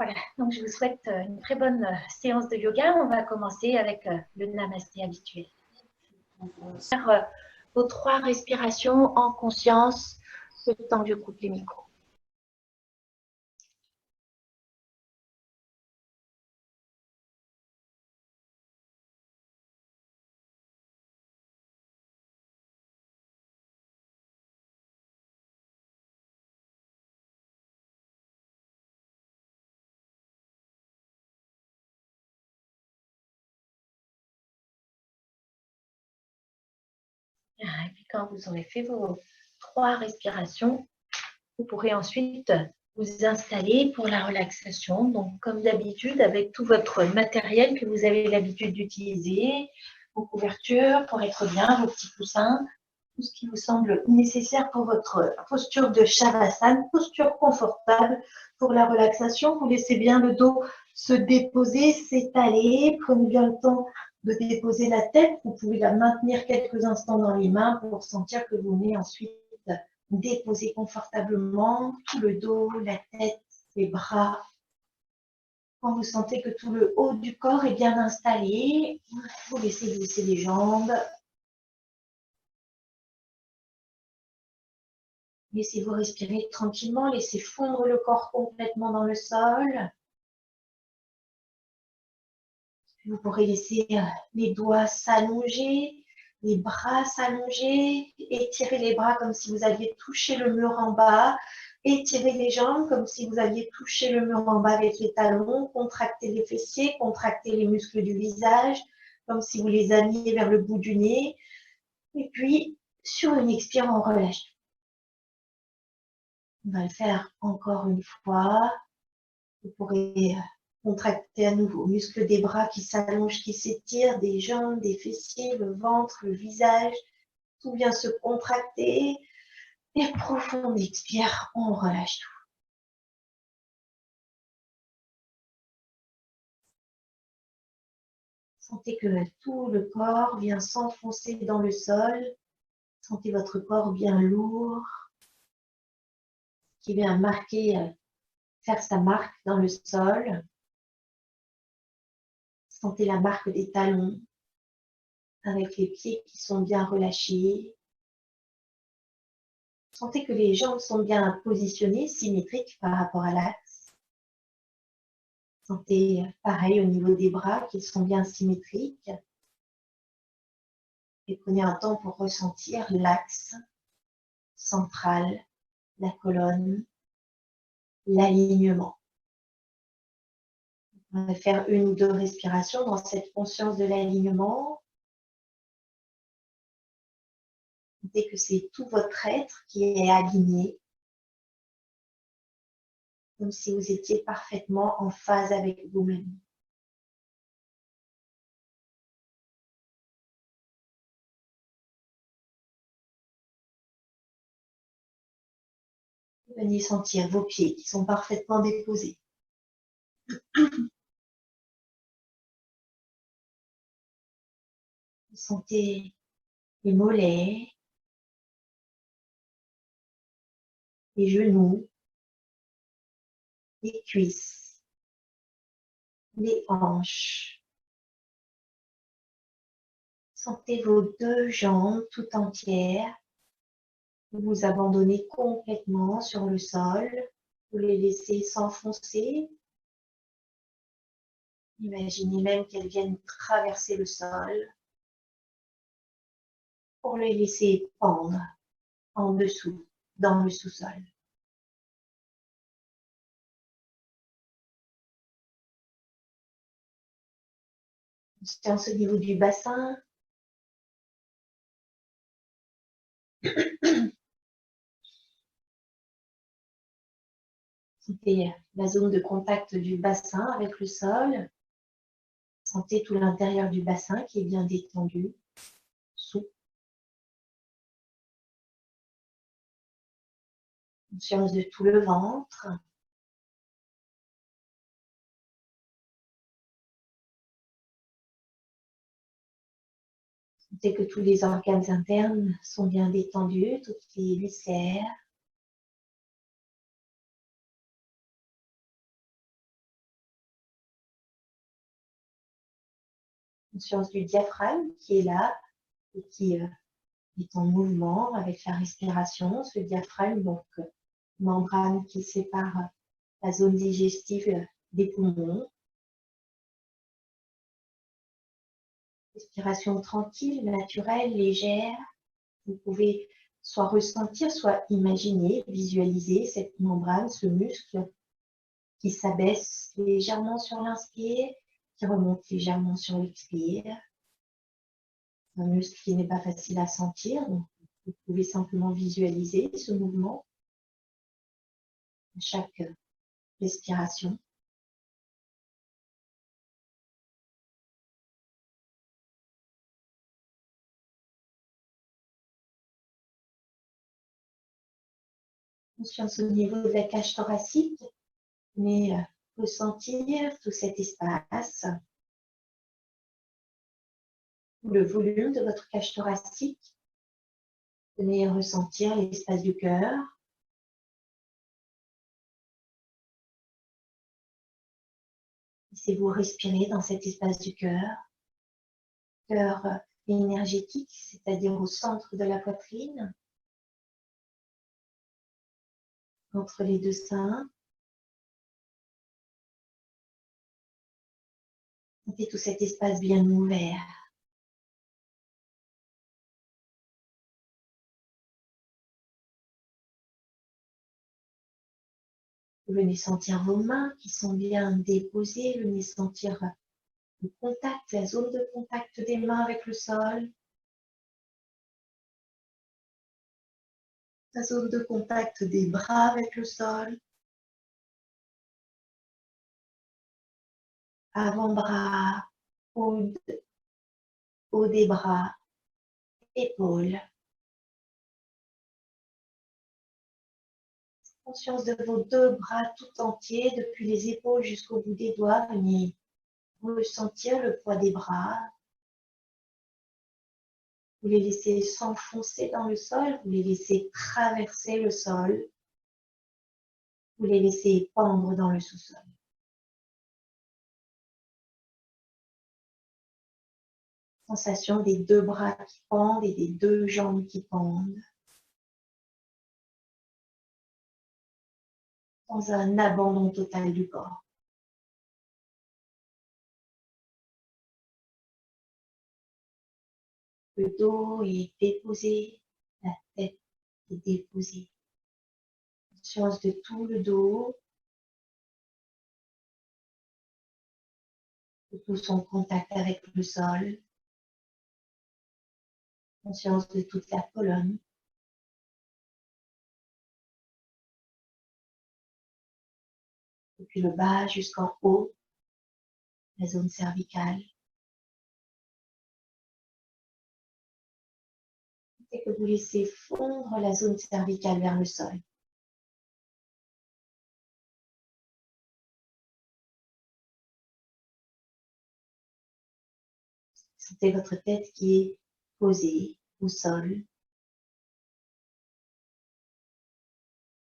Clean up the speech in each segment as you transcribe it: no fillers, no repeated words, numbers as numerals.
Voilà, donc je vous souhaite une très bonne séance de yoga. On va commencer avec le namasté habituel. Faire vos 3 respirations en conscience le temps que je coupe les micros. Et puis quand vous aurez fait vos 3 respirations, vous pourrez ensuite vous installer pour la relaxation. Donc, comme d'habitude, avec tout votre matériel que vous avez l'habitude d'utiliser, vos couvertures pour être bien, vos petits coussins, tout ce qui vous semble nécessaire pour votre posture de Shavasana, posture confortable pour la relaxation. Vous laissez bien le dos se déposer, s'étaler. Prenez bien le temps de déposer la tête. Vous pouvez la maintenir quelques instants dans les mains pour sentir que vous venez ensuite déposer confortablement tout le dos, la tête, les bras. Quand vous sentez que tout le haut du corps est bien installé, vous laissez glisser les jambes. Laissez-vous respirer tranquillement, laissez fondre le corps complètement dans le sol. Vous pourrez laisser les doigts s'allonger, les bras s'allonger, étirer les bras comme si vous aviez touché le mur en bas, étirer les jambes comme si vous aviez touché le mur en bas avec les talons, contracter les fessiers, contracter les muscles du visage, comme si vous les alliez vers le bout du nez. Et puis, sur une expire, on relâche. On va le faire encore une fois. Vous pourrez contracter à nouveau muscles des bras qui s'allongent, qui s'étirent, des jambes, des fessiers, le ventre, le visage. Tout vient se contracter. Et profonde expire, on relâche tout. Sentez que tout le corps vient s'enfoncer dans le sol. Sentez votre corps bien lourd, qui vient faire sa marque dans le sol. Sentez la marque des talons, avec les pieds qui sont bien relâchés. Sentez que les jambes sont bien positionnées, symétriques par rapport à l'axe. Sentez pareil au niveau des bras qu'ils sont bien symétriques. Et prenez un temps pour ressentir l'axe central, la colonne, l'alignement. On va faire 1 ou 2 respirations dans cette conscience de l'alignement. Sentez que c'est tout votre être qui est aligné, comme si vous étiez parfaitement en phase avec vous-même. Venez sentir vos pieds qui sont parfaitement déposés. Sentez les mollets, les genoux, les cuisses, les hanches. Sentez vos 2 jambes tout entières. Vous vous abandonnez complètement sur le sol. Vous les laissez s'enfoncer. Imaginez même qu'elles viennent traverser le sol pour les laisser pendre en dessous, dans le sous-sol. Séance au niveau du bassin. Sentez la zone de contact du bassin avec le sol. Sentez tout l'intérieur du bassin qui est bien détendu, souple. Conscience de tout le ventre. Sentez que tous les organes internes sont bien détendus, toutes les viscères. Conscience du diaphragme qui est là et qui est en mouvement avec la respiration. Ce diaphragme, donc membrane qui sépare la zone digestive des poumons. Respiration tranquille, naturelle, légère. Vous pouvez soit ressentir, soit imaginer, visualiser cette membrane, ce muscle qui s'abaisse légèrement sur l'inspire, qui remonte légèrement sur l'expire. Un muscle qui n'est pas facile à sentir, donc vous pouvez simplement visualiser ce mouvement à chaque respiration. Conscience au niveau de la cage thoracique, mais ressentir tout cet espace, le volume de votre cage thoracique. Venez ressentir l'espace du cœur. Laissez-vous respirer dans cet espace du cœur. Cœur énergétique, c'est-à-dire au centre de la poitrine, entre les deux seins. Sentez tout cet espace bien ouvert. Venez sentir vos mains qui sont bien déposées. Venez sentir le contact, la zone de contact des mains avec le sol. La zone de contact des bras avec le sol. Avant-bras, coude, haut des bras, épaules. Conscience de vos deux bras tout entiers, depuis les épaules jusqu'au bout des doigts. Venez ressentir le poids des bras. Vous les laissez s'enfoncer dans le sol, vous les laissez traverser le sol, vous les laissez pendre dans le sous-sol. Sensation des deux bras qui pendent et des deux jambes qui pendent. Dans un abandon total du corps. Le dos est déposé, la tête est déposée. Conscience de tout le dos, de tout son contact avec le sol. Conscience de toute la colonne. Depuis le bas jusqu'en haut, la zone cervicale. Et que vous laissez fondre la zone cervicale vers le sol. Sentez votre tête qui est posée au sol.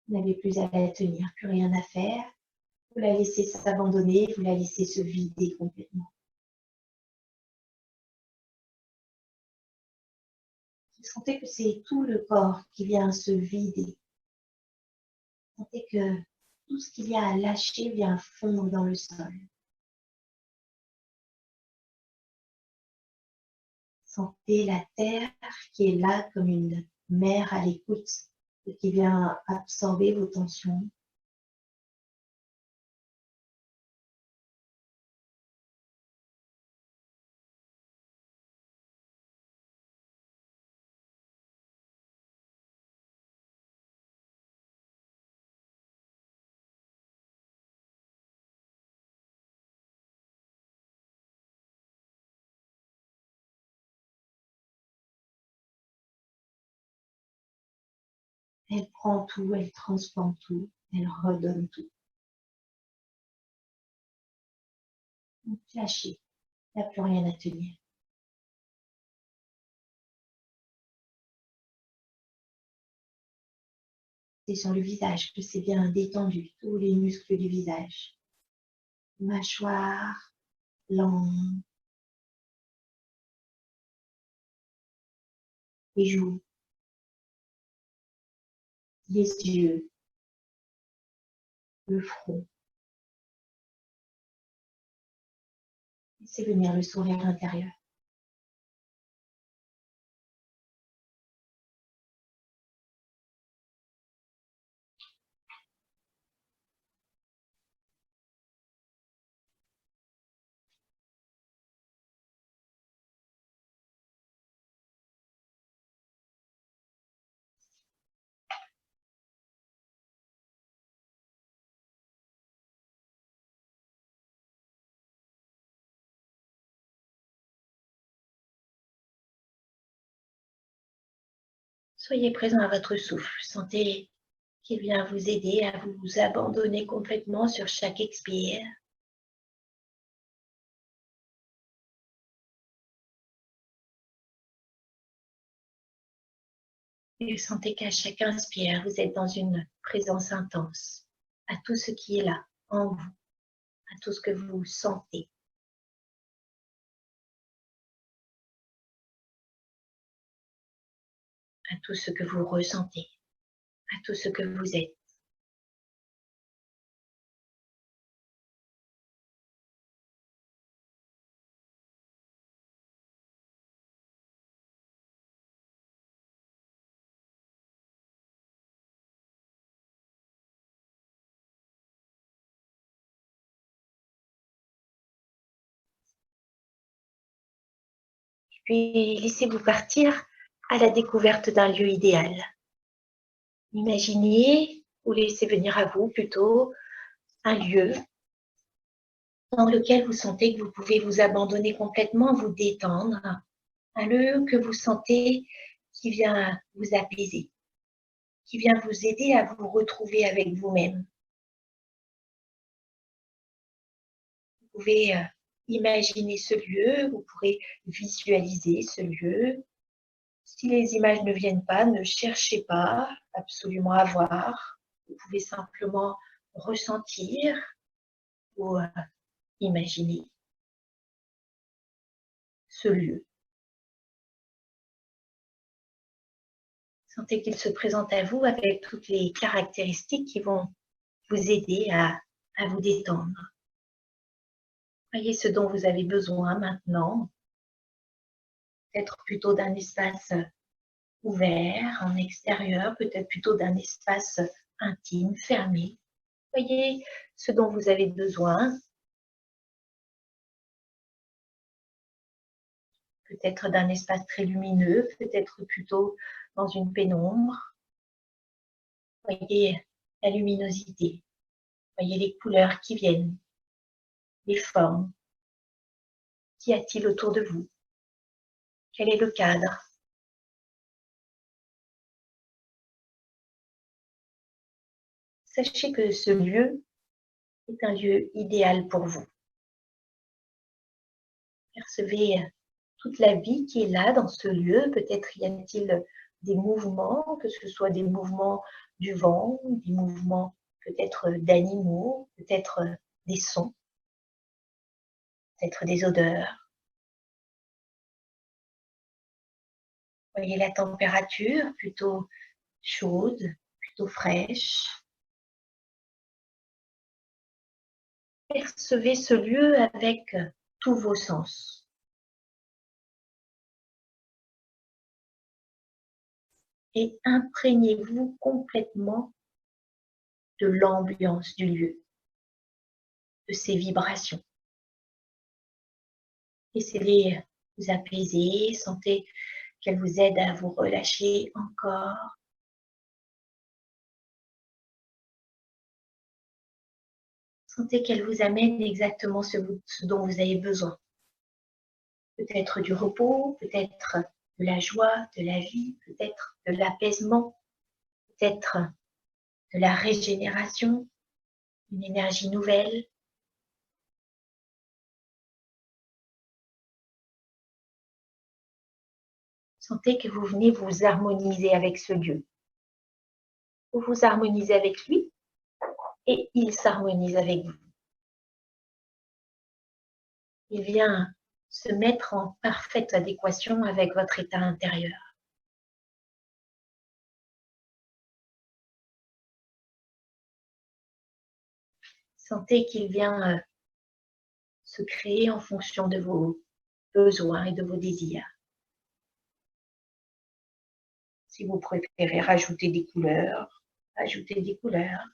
Vous n'avez plus à la tenir, plus rien à faire. Vous la laissez s'abandonner, vous la laissez se vider complètement. Vous sentez que c'est tout le corps qui vient se vider. Vous sentez que tout ce qu'il y a à lâcher vient fondre dans le sol. Sentez la terre qui est là comme une mère à l'écoute et qui vient absorber vos tensions. Elle prend tout, elle transforme tout, elle redonne tout. Donc, lâchez, il n'y a plus rien à tenir. C'est sur le visage que c'est bien détendu, tous les muscles du visage. Mâchoire, langue, les joues, les yeux, le front. Laissez venir le sourire intérieur. Soyez présent à votre souffle. Sentez qu'il vient vous aider à vous abandonner complètement sur chaque expire. Et sentez qu'à chaque inspire, vous êtes dans une présence intense à tout ce qui est là, en vous, à tout ce que vous sentez. À tout ce que vous ressentez, à tout ce que vous êtes. Puis laissez-vous partir à la découverte d'un lieu idéal. Imaginez ou laissez venir à vous plutôt un lieu dans lequel vous sentez que vous pouvez vous abandonner complètement, vous détendre. Un lieu que vous sentez qui vient vous apaiser, qui vient vous aider à vous retrouver avec vous-même. Vous pouvez imaginer ce lieu, vous pourrez visualiser ce lieu. Si les images ne viennent pas, ne cherchez pas absolument à voir. Vous pouvez simplement ressentir ou imaginer ce lieu. Sentez qu'il se présente à vous avec toutes les caractéristiques qui vont vous aider à vous détendre. Voyez ce dont vous avez besoin maintenant. Peut-être plutôt d'un espace ouvert, en extérieur, peut-être plutôt d'un espace intime, fermé. Voyez ce dont vous avez besoin. Peut-être d'un espace très lumineux, peut-être plutôt dans une pénombre. Voyez la luminosité. Voyez les couleurs qui viennent, les formes. Qu'y a-t-il autour de vous? Quel est le cadre? Sachez que ce lieu est un lieu idéal pour vous. Percevez toute la vie qui est là dans ce lieu. Peut-être y a-t-il des mouvements, que ce soit des mouvements du vent, des mouvements peut-être d'animaux, peut-être des sons, peut-être des odeurs. Voyez la température plutôt chaude, plutôt fraîche. Percevez ce lieu avec tous vos sens. Et imprégnez-vous complètement de l'ambiance du lieu, de ses vibrations. Laissez-les vous apaiser, sentez qu'elles vous aident à vous relâcher encore. Sentez qu'elles vous amènent exactement ce dont vous avez besoin. Peut-être du repos, peut-être de la joie, de la vie, peut-être de l'apaisement, peut-être de la régénération, une énergie nouvelle. Sentez que vous venez vous harmoniser avec ce lieu. Vous vous harmonisez avec lui et il s'harmonise avec vous. Il vient se mettre en parfaite adéquation avec votre état intérieur. Sentez qu'il vient se créer en fonction de vos besoins et de vos désirs. Si vous préférez rajouter des couleurs, ajoutez des couleurs.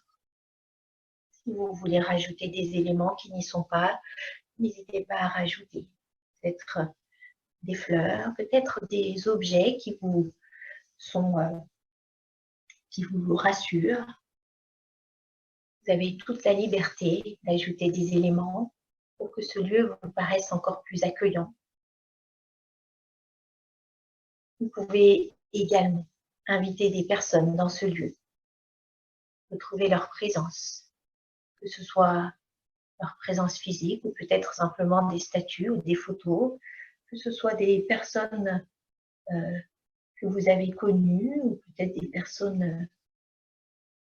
Si vous voulez rajouter des éléments qui n'y sont pas, n'hésitez pas à rajouter. Peut-être des fleurs, peut-être des objets qui vous rassurent. Vous avez toute la liberté d'ajouter des éléments pour que ce lieu vous paraisse encore plus accueillant. Vous pouvez également inviter des personnes dans ce lieu, retrouver leur présence, que ce soit leur présence physique ou peut-être simplement des statues ou des photos, que ce soit des personnes que vous avez connues ou peut-être des personnes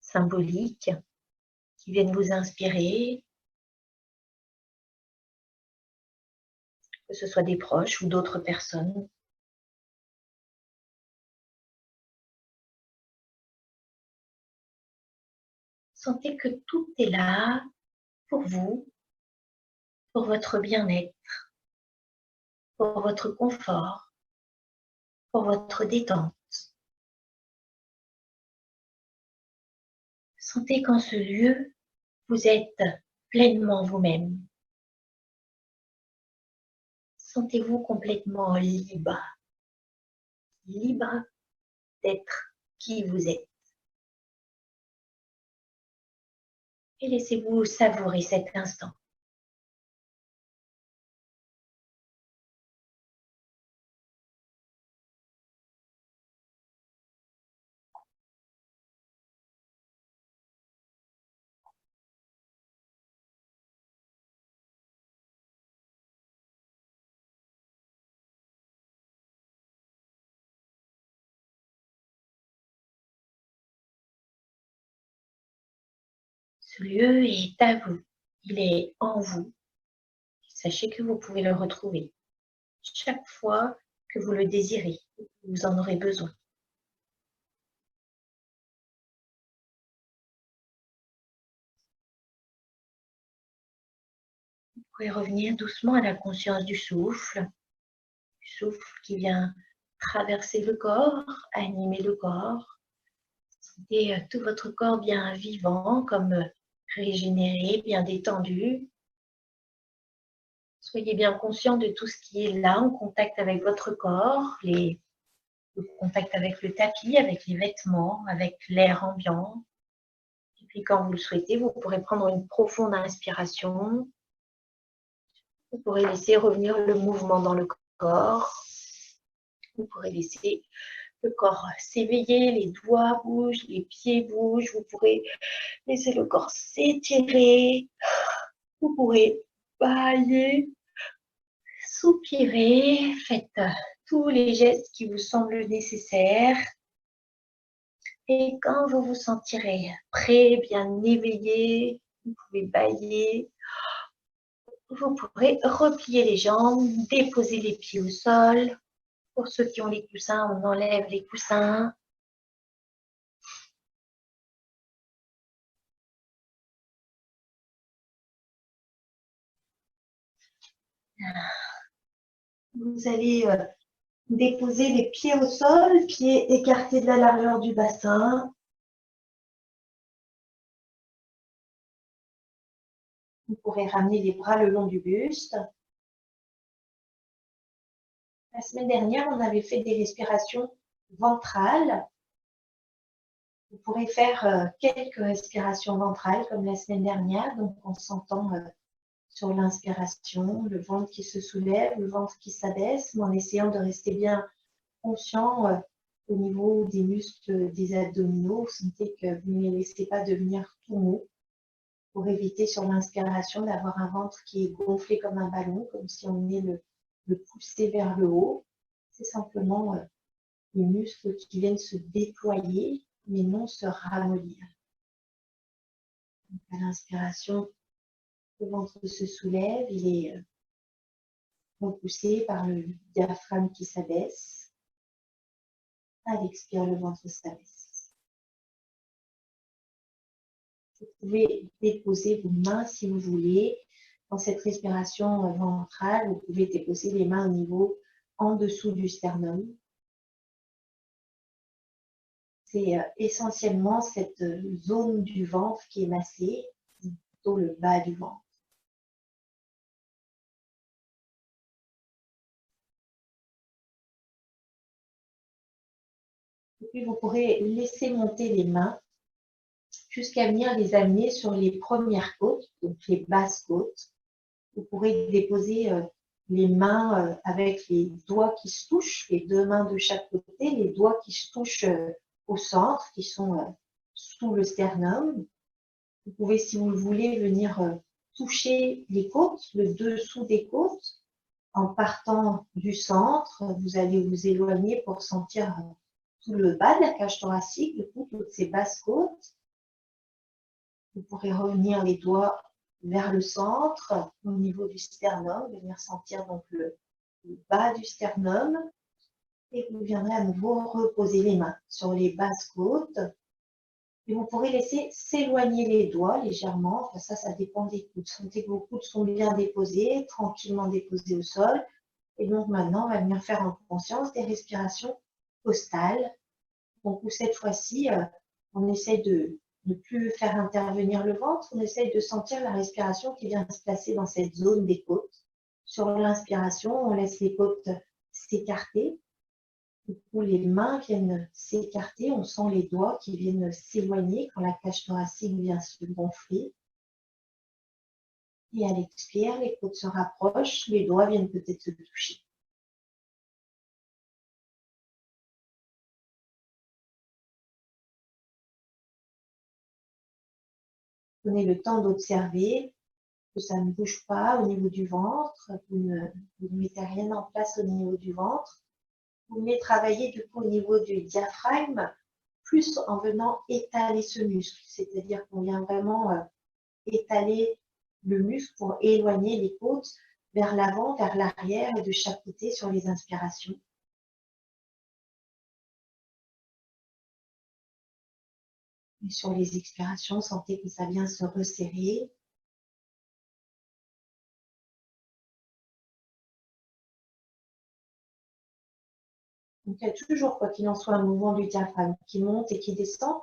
symboliques qui viennent vous inspirer, que ce soit des proches ou d'autres personnes. Sentez que tout est là pour vous, pour votre bien-être, pour votre confort, pour votre détente. Sentez qu'en ce lieu, vous êtes pleinement vous-même. Sentez-vous complètement libre, libre d'être qui vous êtes. Et laissez-vous savourer cet instant. Ce lieu est à vous, il est en vous. Sachez que vous pouvez le retrouver chaque fois que vous le désirez, que vous en aurez besoin. Vous pouvez revenir doucement à la conscience du souffle qui vient traverser le corps, animer le corps. Sentez tout votre corps bien vivant, comme régénéré, bien détendu. Soyez bien conscient de tout ce qui est là, en contact avec votre corps, le contact avec le tapis, avec les vêtements, avec l'air ambiant. Et puis quand vous le souhaitez, vous pourrez prendre une profonde inspiration. Vous pourrez laisser revenir le mouvement dans le corps. Vous pourrez laisser le corps s'éveiller, les doigts bougent, les pieds bougent. Vous pourrez laisser le corps s'étirer. Vous pourrez bâiller, soupirer. Faites tous les gestes qui vous semblent nécessaires. Et quand vous vous sentirez prêt, bien éveillé, vous pouvez bâiller. Vous pourrez replier les jambes, déposer les pieds au sol. Pour ceux qui ont les coussins, on enlève les coussins. Vous allez déposer les pieds au sol, pieds écartés de la largeur du bassin. Vous pourrez ramener les bras le long du buste. La semaine dernière, on avait fait des respirations ventrales. Vous pourrez faire quelques respirations ventrales comme la semaine dernière. Donc, on s'entend sur l'inspiration, le ventre qui se soulève, le ventre qui s'abaisse, mais en essayant de rester bien conscient au niveau des muscles des abdominaux. Vous sentez que vous ne les laissez pas devenir tout mou pour éviter sur l'inspiration d'avoir un ventre qui est gonflé comme un ballon, comme si on venait le pousser vers le haut. C'est simplement les muscles qui viennent se déployer, mais non se ramollir. Donc, à l'inspiration, le ventre se soulève, il est repoussé par le diaphragme qui s'abaisse. À l'expire, le ventre s'abaisse. Vous pouvez déposer vos mains si vous voulez. Dans cette respiration ventrale, vous pouvez déposer les mains au niveau en dessous du sternum. C'est essentiellement cette zone du ventre qui est massée, plutôt le bas du ventre. Et puis vous pourrez laisser monter les mains jusqu'à venir les amener sur les premières côtes, donc les basses côtes. Vous pourrez déposer les mains avec les doigts qui se touchent, les deux mains de chaque côté, les doigts qui se touchent au centre, qui sont sous le sternum. Vous pouvez, si vous le voulez, venir toucher les côtes, le dessous des côtes. En partant du centre, vous allez vous éloigner pour sentir tout le bas de la cage thoracique, du coup, toutes ces basses côtes. Vous pourrez revenir les doigts vers le centre, au niveau du sternum, venir sentir donc le bas du sternum. Et vous viendrez à nouveau reposer les mains sur les basses côtes. Et vous pourrez laisser s'éloigner les doigts légèrement. Enfin, ça dépend des coudes. Sentez que vos coudes sont bien déposés, tranquillement déposés au sol. Et donc maintenant, on va venir faire en conscience des respirations costales. Donc cette fois-ci, on essaye de ne plus faire intervenir le ventre. On essaye de sentir la respiration qui vient se placer dans cette zone des côtes. Sur l'inspiration, on laisse les côtes s'écarter. Du coup, les mains viennent s'écarter, on sent les doigts qui viennent s'éloigner quand la cage thoracique vient se gonfler. Et à l'expire, les côtes se rapprochent, les doigts viennent peut-être se toucher. Prenez le temps d'observer que ça ne bouge pas au niveau du ventre, vous ne mettez rien en place au niveau du ventre. Vous venez travailler du coup au niveau du diaphragme, plus en venant étaler ce muscle, c'est-à-dire qu'on vient vraiment étaler le muscle pour éloigner les côtes vers l'avant, vers l'arrière et de chaque côté sur les inspirations. Et sur les expirations, sentez que ça vient se resserrer. Donc il y a toujours, quoi qu'il en soit, un mouvement du diaphragme qui monte et qui descend.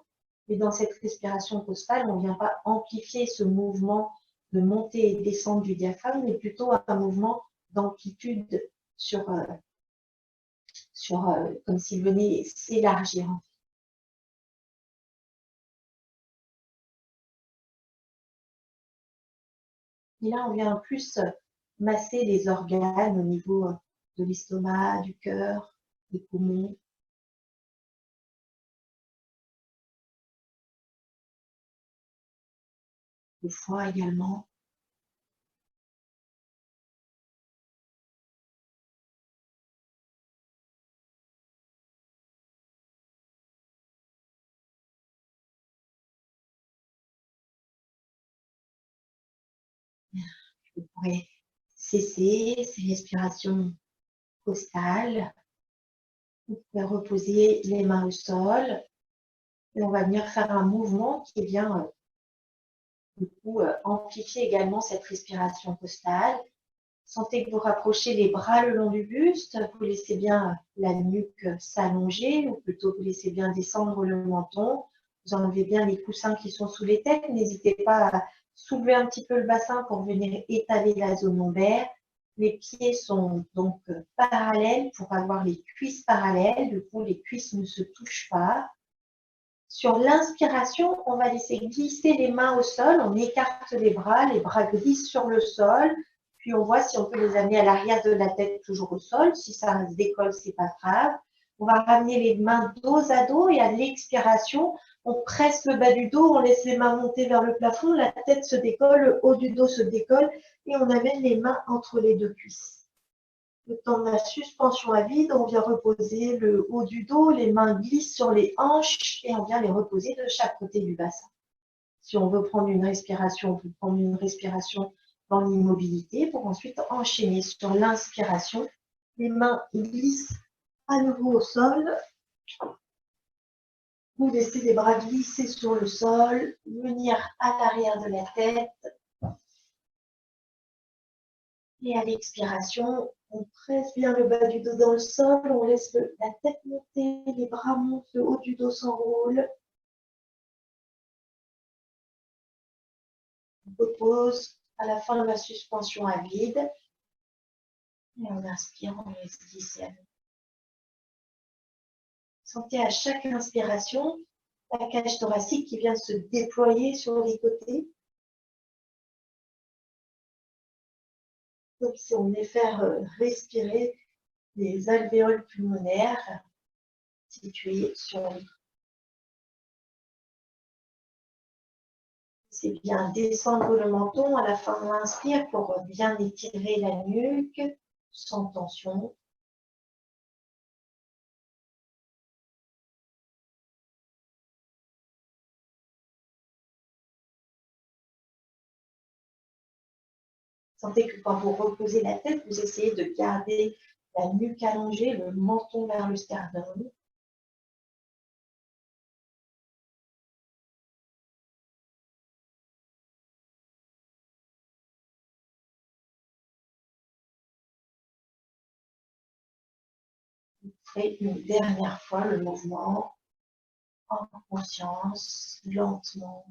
Mais dans cette respiration costale, on ne vient pas amplifier ce mouvement de montée et descente du diaphragme, mais plutôt un mouvement d'amplitude comme s'il venait s'élargir. Et là, on vient plus masser les organes au niveau de l'estomac, du cœur, des poumons. Le foie également. Vous pourrez cesser ces respirations costales. Vous pouvez reposer les mains au sol. Et on va venir faire un mouvement qui vient du coup amplifier également cette respiration costale. Sentez que vous rapprochez les bras le long du buste. Vous laissez bien la nuque s'allonger, ou plutôt vous laissez bien descendre le menton. Vous enlevez bien les coussins qui sont sous les têtes. N'hésitez pas à soulever un petit peu le bassin pour venir étaler la zone lombaire. Les pieds sont donc parallèles pour avoir les cuisses parallèles. Du coup, les cuisses ne se touchent pas. Sur l'inspiration, on va laisser glisser les mains au sol. On écarte les bras glissent sur le sol. Puis on voit si on peut les amener à l'arrière de la tête, toujours au sol. Si ça se décolle, c'est pas grave. On va ramener les mains dos à dos et à l'expiration, on presse le bas du dos, on laisse les mains monter vers le plafond, la tête se décolle, le haut du dos se décolle et on amène les mains entre les deux cuisses. Le temps de la suspension à vide, on vient reposer le haut du dos, les mains glissent sur les hanches et on vient les reposer de chaque côté du bassin. Si on veut prendre une respiration, on peut prendre une respiration dans l'immobilité pour ensuite enchaîner sur l'inspiration. Les mains glissent à nouveau au sol. Vous laissez les bras glisser sur le sol, venir à l'arrière de la tête. Et à l'expiration, on presse bien le bas du dos dans le sol, on laisse la tête monter, les bras montent, le haut du dos s'enroule. On repose à la fin de la suspension à vide. Et on inspire, on laisse glisser à nous. Sentez à chaque inspiration la cage thoracique qui vient se déployer sur les côtés. Comme si on venait faire respirer les alvéoles pulmonaires situées sur les côtés. C'est bien descendre le menton à la fin de l'inspire pour bien étirer la nuque sans tension. Sentez que quand vous reposez la tête, vous essayez de garder la nuque allongée, le menton vers le sternum. Vous ferez une dernière fois le mouvement en conscience, lentement.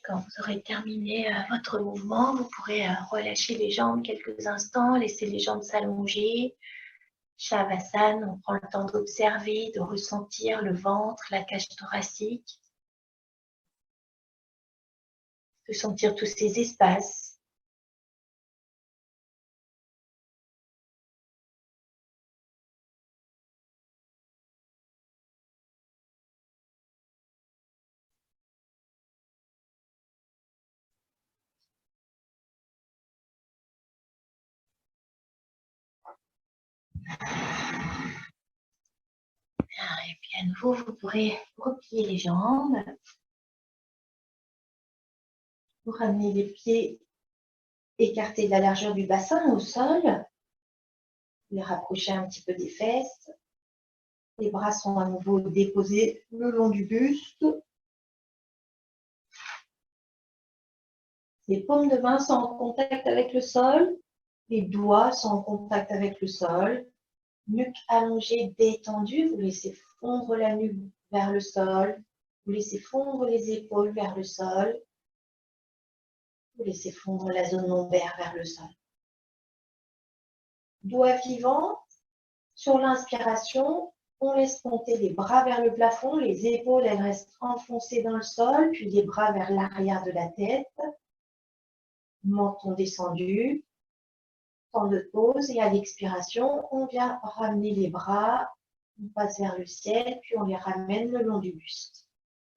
Quand vous aurez terminé votre mouvement, vous pourrez relâcher les jambes quelques instants, laisser les jambes s'allonger. Shavasana, on prend le temps d'observer, de ressentir le ventre, la cage thoracique, de sentir tous ces espaces. Et puis à nouveau, vous pourrez replier les jambes. Vous ramenez les pieds écartés de la largeur du bassin au sol. Vous les rapprochez un petit peu des fesses. Les bras sont à nouveau déposés le long du buste. Les paumes de main sont en contact avec le sol. Les doigts sont en contact avec le sol. Nuque allongée, détendue. Vous laissez fondre la nuque vers le sol. Vous laissez fondre les épaules vers le sol. Vous laissez fondre la zone lombaire vers le sol. Doigt vivant. Sur l'inspiration, on laisse monter les bras vers le plafond. Les épaules, elles restent enfoncées dans le sol. Puis les bras vers l'arrière de la tête. Menton descendu. Temps de pause et à l'expiration, on vient ramener les bras, on passe vers le ciel, puis on les ramène le long du buste.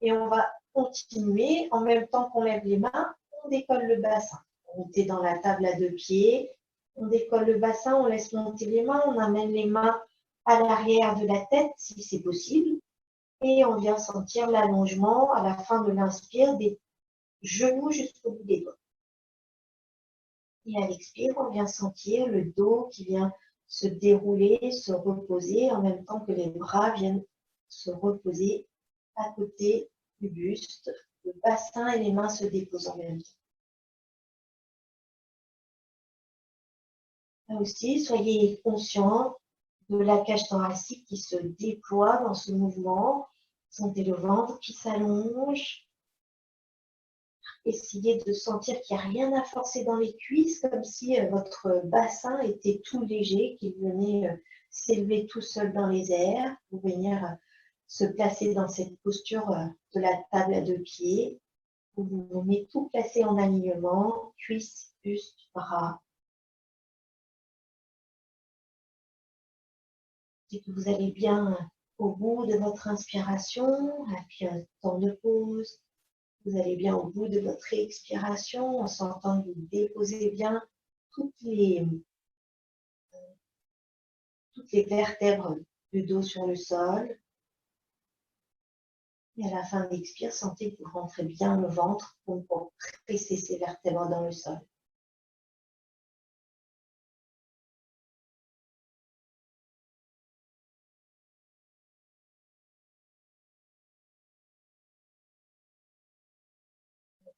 Et on va continuer, en même temps qu'on lève les mains, on décolle le bassin. On est dans la table à deux pieds, on décolle le bassin, on laisse monter les mains, on amène les mains à l'arrière de la tête si c'est possible. Et on vient sentir l'allongement à la fin de l'inspire des genoux jusqu'au bout des doigts. Et à l'expire, on vient sentir le dos qui vient se dérouler, se reposer, en même temps que les bras viennent se reposer à côté du buste. Le bassin et les mains se déposent en même temps. Là aussi, soyez conscients de la cage thoracique qui se déploie dans ce mouvement. Sentez le ventre qui s'allonge. Essayez de sentir qu'il n'y a rien à forcer dans les cuisses, comme si votre bassin était tout léger, qu'il venait s'élever tout seul dans les airs, pour venir se placer dans cette posture de la table à deux pieds, où vous venez tout placer en alignement, cuisses, buste, bras. Et que vous allez bien au bout de votre inspiration, et puis un temps de pause. Vous allez bien au bout de votre expiration en sentant que vous déposez bien toutes les vertèbres du dos sur le sol. Et à la fin de l'expire, sentez que vous rentrez bien le ventre pour presser ces vertèbres dans le sol.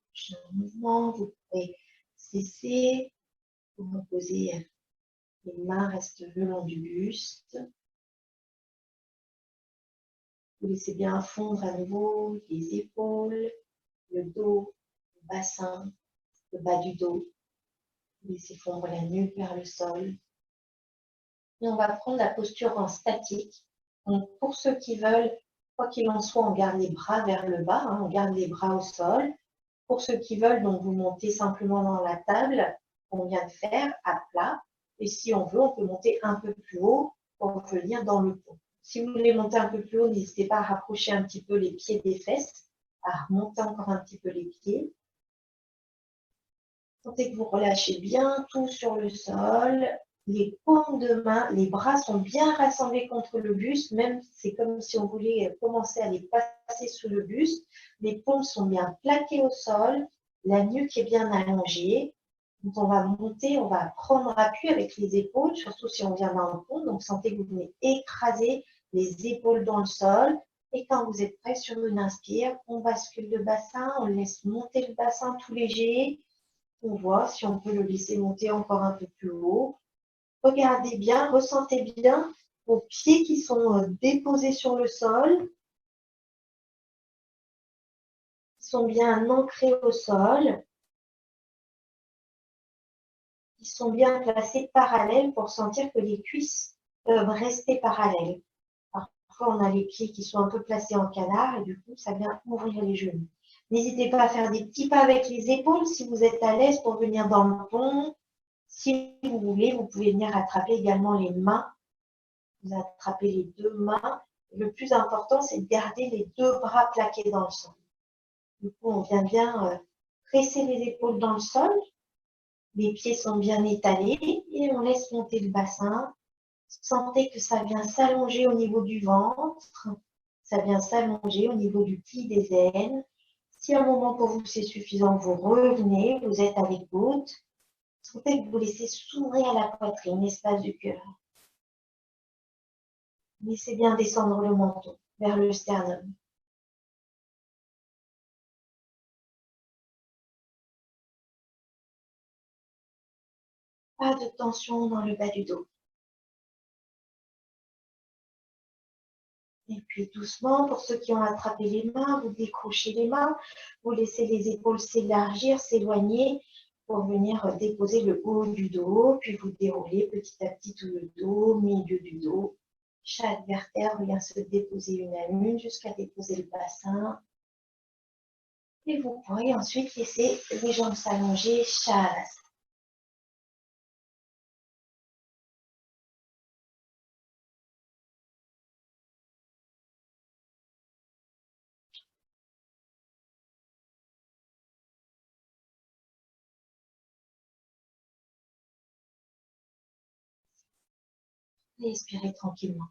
Prochain mouvement, vous pouvez cesser, vous reposer, les mains restent le long du buste. Vous laissez bien fondre à nouveau les épaules, le dos, le bassin, le bas du dos. Vous laissez fondre la nuque vers le sol. Et on va prendre la posture en statique. Donc, pour ceux qui veulent, quoi qu'il en soit, on garde les bras vers le bas, hein, on garde les bras au sol. Pour ceux qui veulent, donc vous montez simplement dans la table qu'on vient de faire à plat. Et si on veut, on peut monter un peu plus haut pour venir dans le pont. Si vous voulez monter un peu plus haut, n'hésitez pas à rapprocher un petit peu les pieds des fesses, à remonter encore un petit peu les pieds. Sentez que vous relâchez bien tout sur le sol. Les paumes de main, les bras sont bien rassemblés contre le buste, même c'est comme si on voulait commencer à les passer sous le buste. Les paumes sont bien plaquées au sol, la nuque est bien allongée. Donc on va monter, on va prendre appui avec les épaules, surtout si on vient dans le pont. Donc sentez que vous venez écraser les épaules dans le sol. Et quand vous êtes prêt sur une inspire, on bascule le bassin, on laisse monter le bassin tout léger. On voit si on peut le laisser monter encore un peu plus haut. Regardez bien, ressentez bien vos pieds qui sont déposés sur le sol, qui sont bien ancrés au sol, qui sont bien placés parallèles pour sentir que les cuisses peuvent rester parallèles. Parfois, on a les pieds qui sont un peu placés en canard et du coup, ça vient ouvrir les genoux. N'hésitez pas à faire des petits pas avec les épaules si vous êtes à l'aise pour venir dans le pont. Si vous voulez, vous pouvez venir attraper également les mains. Vous attrapez les deux mains. Le plus important, c'est de garder les deux bras plaqués dans le sol. Du coup, on vient bien presser les épaules dans le sol. Les pieds sont bien étalés et on laisse monter le bassin. Sentez que ça vient s'allonger au niveau du ventre. Ça vient s'allonger au niveau du pli des aines. Si à un moment pour vous c'est suffisant, vous revenez, vous êtes à l'écoute. Sentez que vous laissez s'ouvrir la poitrine, l'espace du cœur. Laissez bien descendre le menton vers le sternum. Pas de tension dans le bas du dos. Et puis doucement, pour ceux qui ont attrapé les mains, vous décrochez les mains, vous laissez les épaules s'élargir, s'éloigner pour venir déposer le haut du dos, puis vous déroulez petit à petit tout le dos, milieu du dos. Chaque vertèbre vient se déposer une à une jusqu'à déposer le bassin. Et vous pourrez ensuite laisser les jambes s'allonger, Shavasana. Et expirez tranquillement.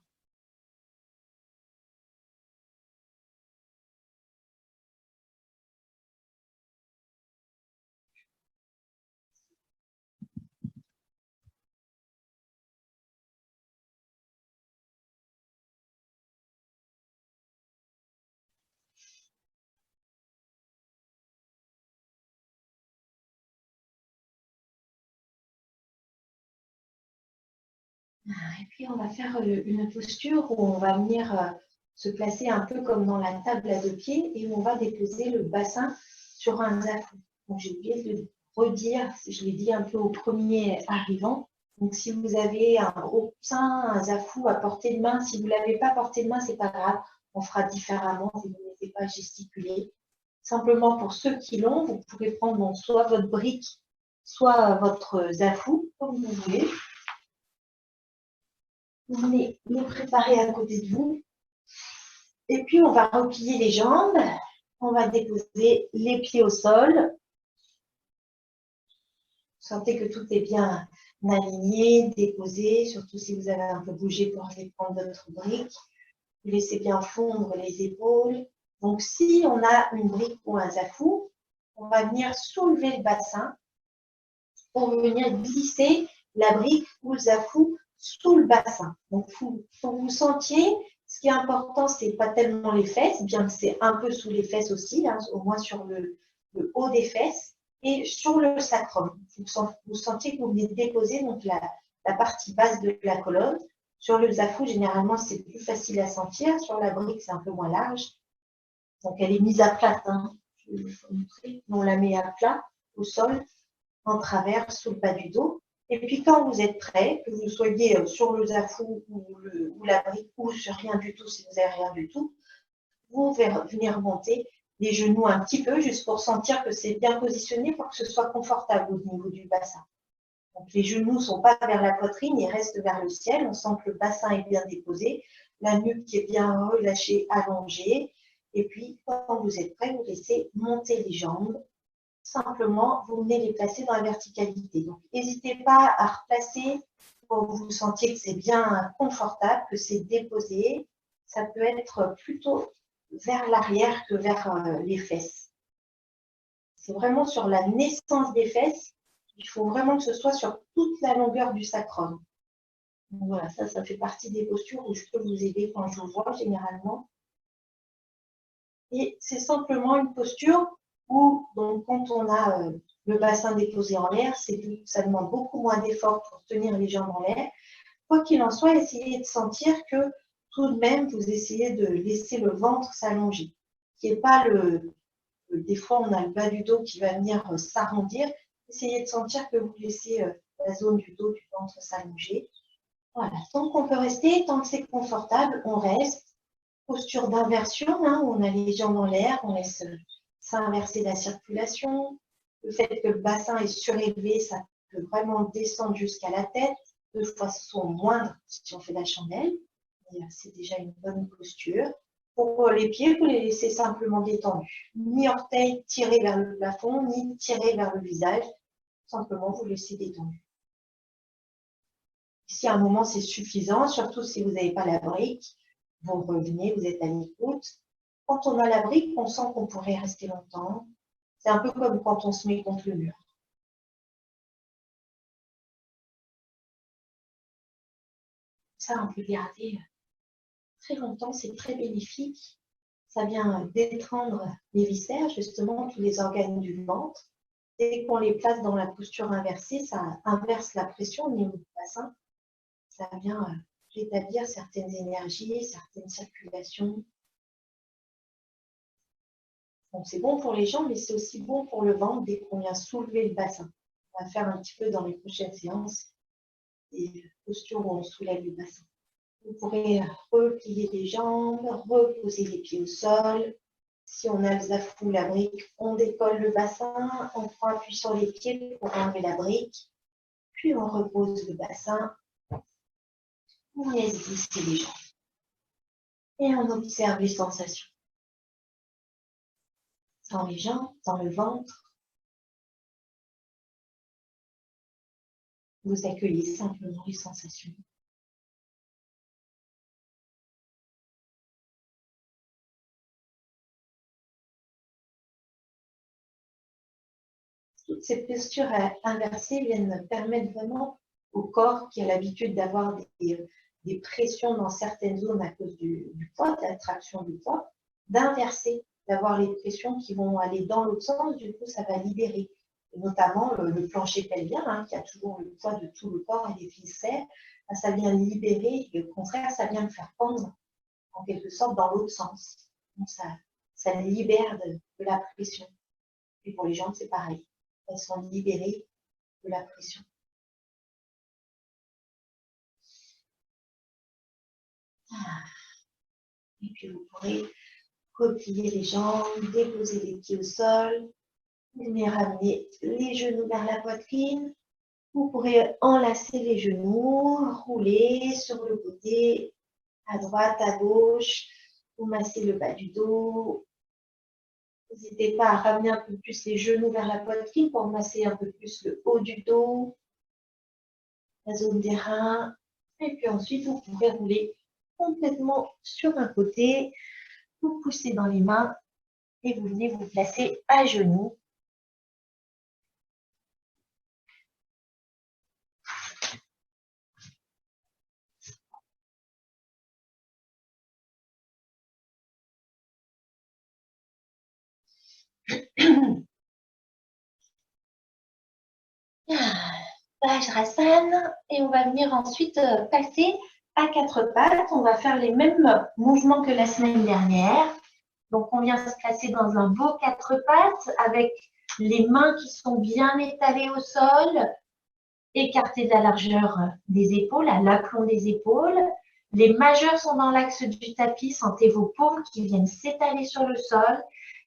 Et puis, on va faire une posture où on va venir se placer un peu comme dans la table à deux pieds et où on va déposer le bassin sur un zafu. Donc, j'ai oublié de le redire, je l'ai dit un peu au premier arrivant. Donc, si vous avez un haut sein, un zafu à portée de main, si vous ne l'avez pas à portée de main, ce n'est pas grave. On fera différemment si vous n'êtes pas gesticuler. Simplement, pour ceux qui l'ont, vous pouvez prendre donc, soit votre brique, soit votre zafu, comme vous voulez. Vous venez le préparer à côté de vous. Et puis, on va replier les jambes. On va déposer les pieds au sol. Sentez que tout est bien aligné, déposé, surtout si vous avez un peu bougé pour aller prendre votre brique. Vous laissez bien fondre les épaules. Donc, si on a une brique ou un zafou, on va venir soulever le bassin pour venir glisser la brique ou le zafou sous le bassin. Donc, faut que vous sentiez, ce qui est important, c'est pas tellement les fesses, bien que c'est un peu sous les fesses aussi, hein, au moins sur le haut des fesses, et sur le sacrum. Vous sentiez que vous venez déposer donc la partie basse de la colonne. Sur le zafou, généralement, c'est plus facile à sentir. Sur la brique, c'est un peu moins large. Donc, elle est mise à plat. Hein. Je vais vous montrer. On la met à plat au sol, en travers, sous le bas du dos. Et puis, quand vous êtes prêt, que vous soyez sur le zafou ou la brique ou sur rien du tout, si vous n'avez rien du tout, vous venez remonter les genoux un petit peu, juste pour sentir que c'est bien positionné pour que ce soit confortable au niveau du bassin. Donc, les genoux ne sont pas vers la poitrine, ils restent vers le ciel. On sent que le bassin est bien déposé, la nuque qui est bien relâchée, allongée. Et puis, quand vous êtes prêt, vous laissez monter les jambes. Simplement, vous venez les placer dans la verticalité. Donc, n'hésitez pas à replacer pour que vous sentiez que c'est bien confortable, que c'est déposé. Ça peut être plutôt vers l'arrière que vers les fesses. C'est vraiment sur la naissance des fesses. Il faut vraiment que ce soit sur toute la longueur du sacrum. Donc voilà, ça fait partie des postures où je peux vous aider quand je vous vois généralement. Et c'est simplement une posture où, donc, quand on a le bassin déposé en l'air, ça demande beaucoup moins d'efforts pour tenir les jambes en l'air. Quoi qu'il en soit, essayez de sentir que tout de même, vous essayez de laisser le ventre s'allonger. Qu'il n'y ait pas des fois, on a le bas du dos qui va venir s'arrondir. Essayez de sentir que vous laissez la zone du dos, du ventre s'allonger. Voilà, tant qu'on peut rester, tant que c'est confortable, on reste. Posture d'inversion, hein, où on a les jambes en l'air, on laisse s'inverser la circulation. Le fait que le bassin est surélevé, ça peut vraiment descendre jusqu'à la tête, de façon moindre si on fait la chandelle. C'est déjà une bonne posture. Pour les pieds, vous les laissez simplement détendus. Ni orteils tirés vers le plafond, ni tirés vers le visage. Simplement, vous laissez détendus. Si à un moment, c'est suffisant, surtout si vous n'avez pas la brique, vous revenez, vous êtes à l'écoute. Quand on a la brique, on sent qu'on pourrait rester longtemps. C'est un peu comme quand on se met contre le mur. Ça, on peut garder très longtemps, c'est très bénéfique. Ça vient détendre les viscères, justement, tous les organes du ventre. Dès qu'on les place dans la posture inversée, ça inverse la pression au niveau du bassin. Ça vient rétablir certaines énergies, certaines circulations. Donc, c'est bon pour les jambes, mais c'est aussi bon pour le ventre dès qu'on vient soulever le bassin. On va faire un petit peu dans les prochaines séances des postures où on soulève le bassin. Vous pourrez replier les jambes, reposer les pieds au sol. Si on a le zafou, la brique, on décolle le bassin, on prend appui sur les pieds pour enlever la brique, puis on repose le bassin, on laisse glisser les jambes et on observe les sensations. Dans les jambes, dans le ventre, vous accueillez simplement les sensations. Toutes ces postures inversées viennent permettre vraiment au corps qui a l'habitude d'avoir des pressions dans certaines zones à cause du poids, de l'attraction du poids, d'inverser, d'avoir les pressions qui vont aller dans l'autre sens, du coup ça va libérer. Et notamment le plancher pelvien, hein, qui a toujours le poids de tout le corps et des viscères, ça vient libérer, et au contraire, ça vient le faire pendre en quelque sorte dans l'autre sens. Donc ça libère de la pression. Et pour les jambes, c'est pareil. Elles sont libérées de la pression. Et puis vous pourrez replier les jambes, déposer les pieds au sol, venir ramener les genoux vers la poitrine. Vous pourrez enlacer les genoux, rouler sur le côté, à droite, à gauche. Vous massez le bas du dos. N'hésitez pas à ramener un peu plus les genoux vers la poitrine pour masser un peu plus le haut du dos, la zone des reins. Et puis ensuite, vous pourrez rouler complètement sur un côté. Vous poussez dans les mains et vous venez vous placer à genoux. Vajrasana, et on va venir ensuite passer à quatre pattes. On va faire les mêmes mouvements que la semaine dernière. Donc, on vient se placer dans un beau quatre pattes avec les mains qui sont bien étalées au sol, écartées de la largeur des épaules, à l'aplomb des épaules. Les majeurs sont dans l'axe du tapis. Sentez vos paumes qui viennent s'étaler sur le sol.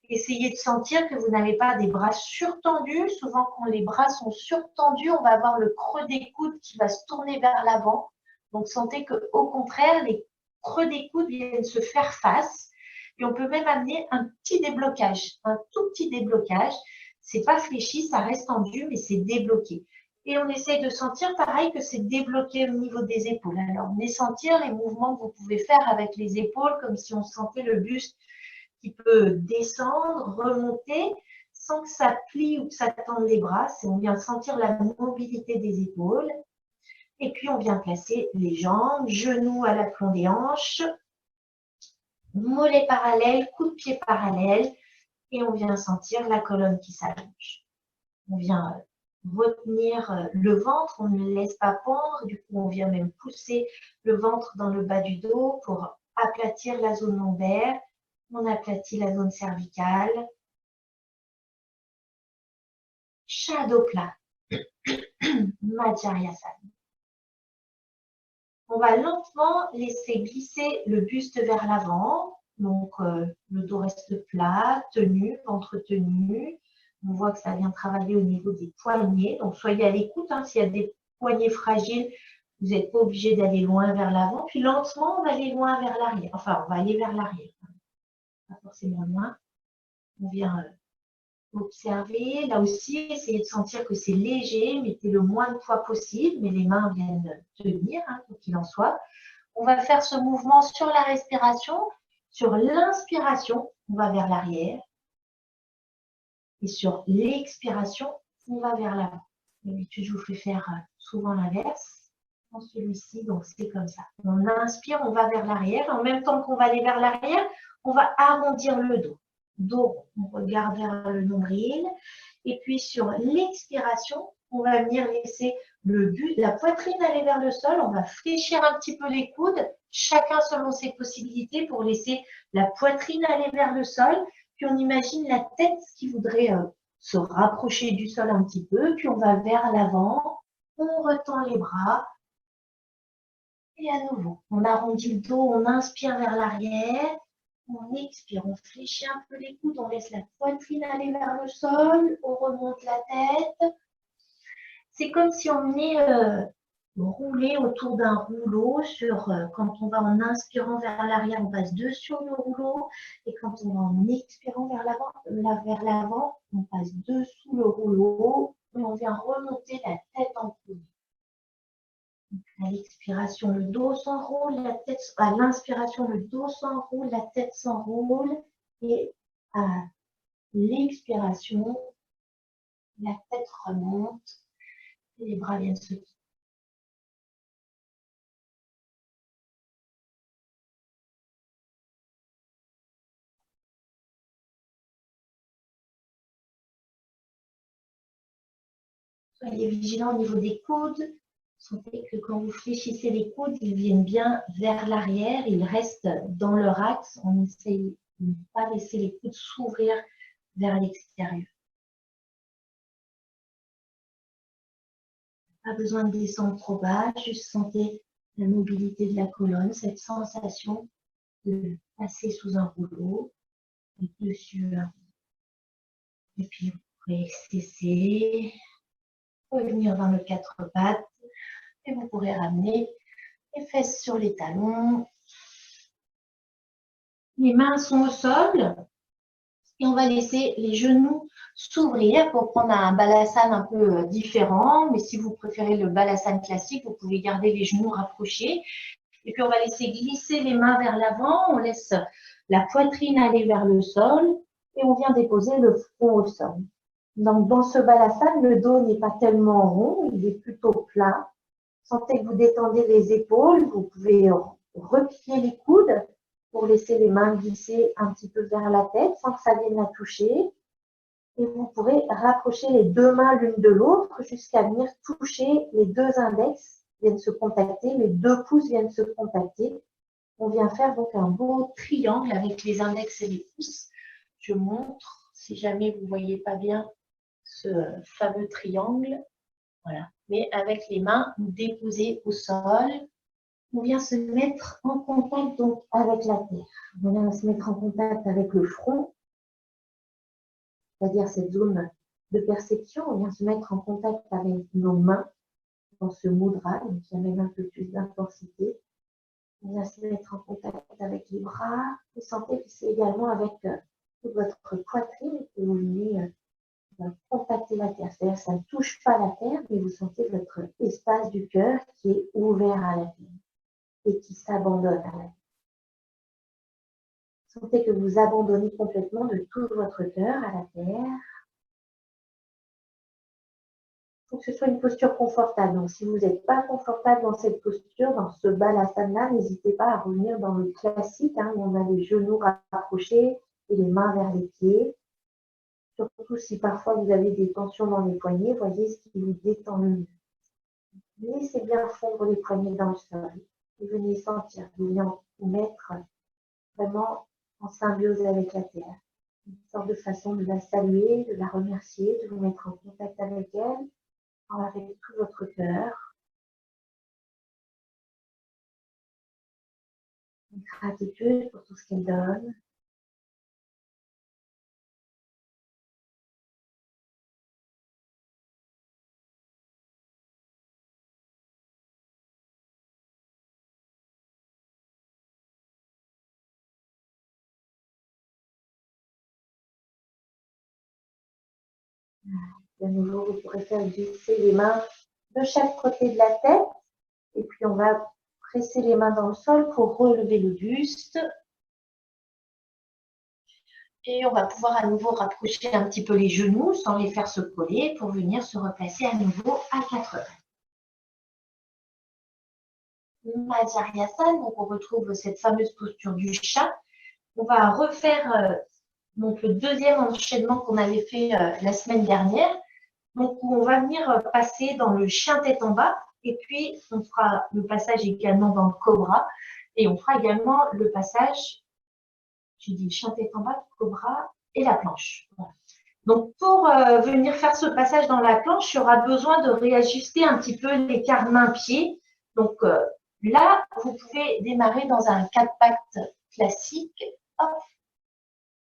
Essayez de sentir que vous n'avez pas des bras surtendus. Souvent, quand les bras sont surtendus, on va avoir le creux des coudes qui va se tourner vers l'avant. Donc, sentez qu'au contraire, les creux des coudes viennent se faire face. Et on peut même amener un petit déblocage, un tout petit déblocage. C'est pas fléchi, ça reste tendu, mais c'est débloqué. Et on essaye de sentir pareil que c'est débloqué au niveau des épaules. Alors, on venez sentir les mouvements que vous pouvez faire avec les épaules, comme si on sentait le buste qui peut descendre, remonter, sans que ça plie ou que ça tende les bras. On vient sentir la mobilité des épaules. Et puis, on vient placer les jambes, genoux à l'aplomb des hanches, mollets parallèles, coude de pied parallèle. Et on vient sentir la colonne qui s'allonge. On vient retenir le ventre, on ne le laisse pas pendre. Du coup, on vient même pousser le ventre dans le bas du dos pour aplatir la zone lombaire. On aplatit la zone cervicale. Shadopla, Madhyayasana. On va lentement laisser glisser le buste vers l'avant. Donc, le dos reste plat, tenu, ventre tenu. On voit que ça vient travailler au niveau des poignets. Donc, soyez à l'écoute. S'il y a des poignets fragiles, vous n'êtes pas obligé d'aller loin vers l'avant. Puis lentement, on va aller loin vers l'arrière. Enfin, on va aller vers l'arrière. Pas forcément loin. On vient observer. Là aussi, essayez de sentir que c'est léger. Mettez le moins de poids possible, mais les mains viennent tenir, quoi qu'il en soit. On va faire ce mouvement sur la respiration. Sur l'inspiration, on va vers l'arrière. Et sur l'expiration, on va vers l'avant. D'habitude, je vous fais faire souvent l'inverse. Dans celui-ci, donc c'est comme ça. On inspire, on va vers l'arrière. En même temps qu'on va aller vers l'arrière, on va arrondir le dos. Dos, on regarde vers le nombril. Et puis sur l'expiration, on va venir laisser la poitrine aller vers le sol. On va fléchir un petit peu les coudes, chacun selon ses possibilités pour laisser la poitrine aller vers le sol. Puis on imagine la tête qui voudrait se rapprocher du sol un petit peu. Puis on va vers l'avant, on retend les bras. Et à nouveau, on arrondit le dos, on inspire vers l'arrière. On expire, on fléchit un peu les coudes, on laisse la poitrine aller vers le sol, on remonte la tête. C'est comme si on venait rouler autour d'un rouleau quand on va en inspirant vers l'arrière, on passe dessus le rouleau, et quand on va en expirant vers l'avant, on passe dessous le rouleau, et on vient remonter la tête en coude. À l'expiration, le dos s'enroule, à l'inspiration, le dos s'enroule, la tête s'enroule, et à l'expiration, la tête remonte et les bras viennent se quitter. Soyez vigilants au niveau des coudes. Sentez que quand vous fléchissez les coudes, ils viennent bien vers l'arrière, ils restent dans leur axe. On essaye de ne pas laisser les coudes s'ouvrir vers l'extérieur. Pas besoin de descendre trop bas, juste sentez la mobilité de la colonne, cette sensation de passer sous un rouleau, et dessus un rouleau. Et puis vous pourrez cesser, revenir dans le quatre pattes, et vous pourrez ramener les fesses sur les talons. Les mains sont au sol. Et on va laisser les genoux s'ouvrir pour prendre un balasana un peu différent. Mais si vous préférez le balasana classique, vous pouvez garder les genoux rapprochés. Et puis, on va laisser glisser les mains vers l'avant. On laisse la poitrine aller vers le sol. Et on vient déposer le front au sol. Donc, dans ce balasana, le dos n'est pas tellement rond, il est plutôt plat. Sentez que vous détendez les épaules. Vous pouvez replier les coudes pour laisser les mains glisser un petit peu vers la tête sans que ça vienne la toucher. Et vous pourrez rapprocher les deux mains l'une de l'autre jusqu'à venir toucher les deux index, viennent se contacter, les deux pouces viennent se contacter. On vient faire donc un beau triangle avec les index et les pouces. Je montre, si jamais vous ne voyez pas bien ce fameux triangle. Voilà. Mais avec les mains déposées au sol, on vient se mettre en contact donc avec la terre. On vient se mettre en contact avec le front, c'est-à-dire cette zone de perception. On vient se mettre en contact avec nos mains dans ce mudra, donc qui amène un peu plus d'intensité. On vient se mettre en contact avec les bras. Et sentez que c'est également avec toute votre poitrine que vous venez contacter la terre. C'est-à-dire que ça ne touche pas la terre, mais vous sentez votre espace du cœur qui est ouvert à la terre et qui s'abandonne à la terre. Sentez que vous abandonnez complètement de tout votre cœur à la terre. Il faut que ce soit une posture confortable. Donc, si vous n'êtes pas confortable dans cette posture, dans ce balasana, n'hésitez pas à revenir dans le classique, où on a les genoux rapprochés et les mains vers les pieds. Surtout si parfois vous avez des tensions dans les poignets, voyez ce qui vous détend le mieux. Laissez bien fondre les poignets dans le sol. Et venez sentir, vous venez vous mettre vraiment en symbiose avec la terre. Une sorte de façon de la saluer, de la remercier, de vous mettre en contact avec elle, avec tout votre cœur. Une gratitude pour tout ce qu'elle donne. De nouveau, vous pourrez faire glisser les mains de chaque côté de la tête. Et puis, on va presser les mains dans le sol pour relever le buste. Et on va pouvoir à nouveau rapprocher un petit peu les genoux sans les faire se coller pour venir se replacer à nouveau à 4 heures. Madhyariyasana, donc on retrouve cette fameuse posture du chat. On va refaire donc le deuxième enchaînement qu'on avait fait la semaine dernière. Donc on va venir passer dans le chien tête en bas et puis on fera le passage également dans le cobra et on fera également le passage, j'ai dit chien tête en bas, cobra et la planche. Voilà. Donc pour venir faire ce passage dans la planche, il y aura besoin de réajuster un petit peu l'écart main-pied. Donc là, vous pouvez démarrer dans un 4 pattes classique. Hop.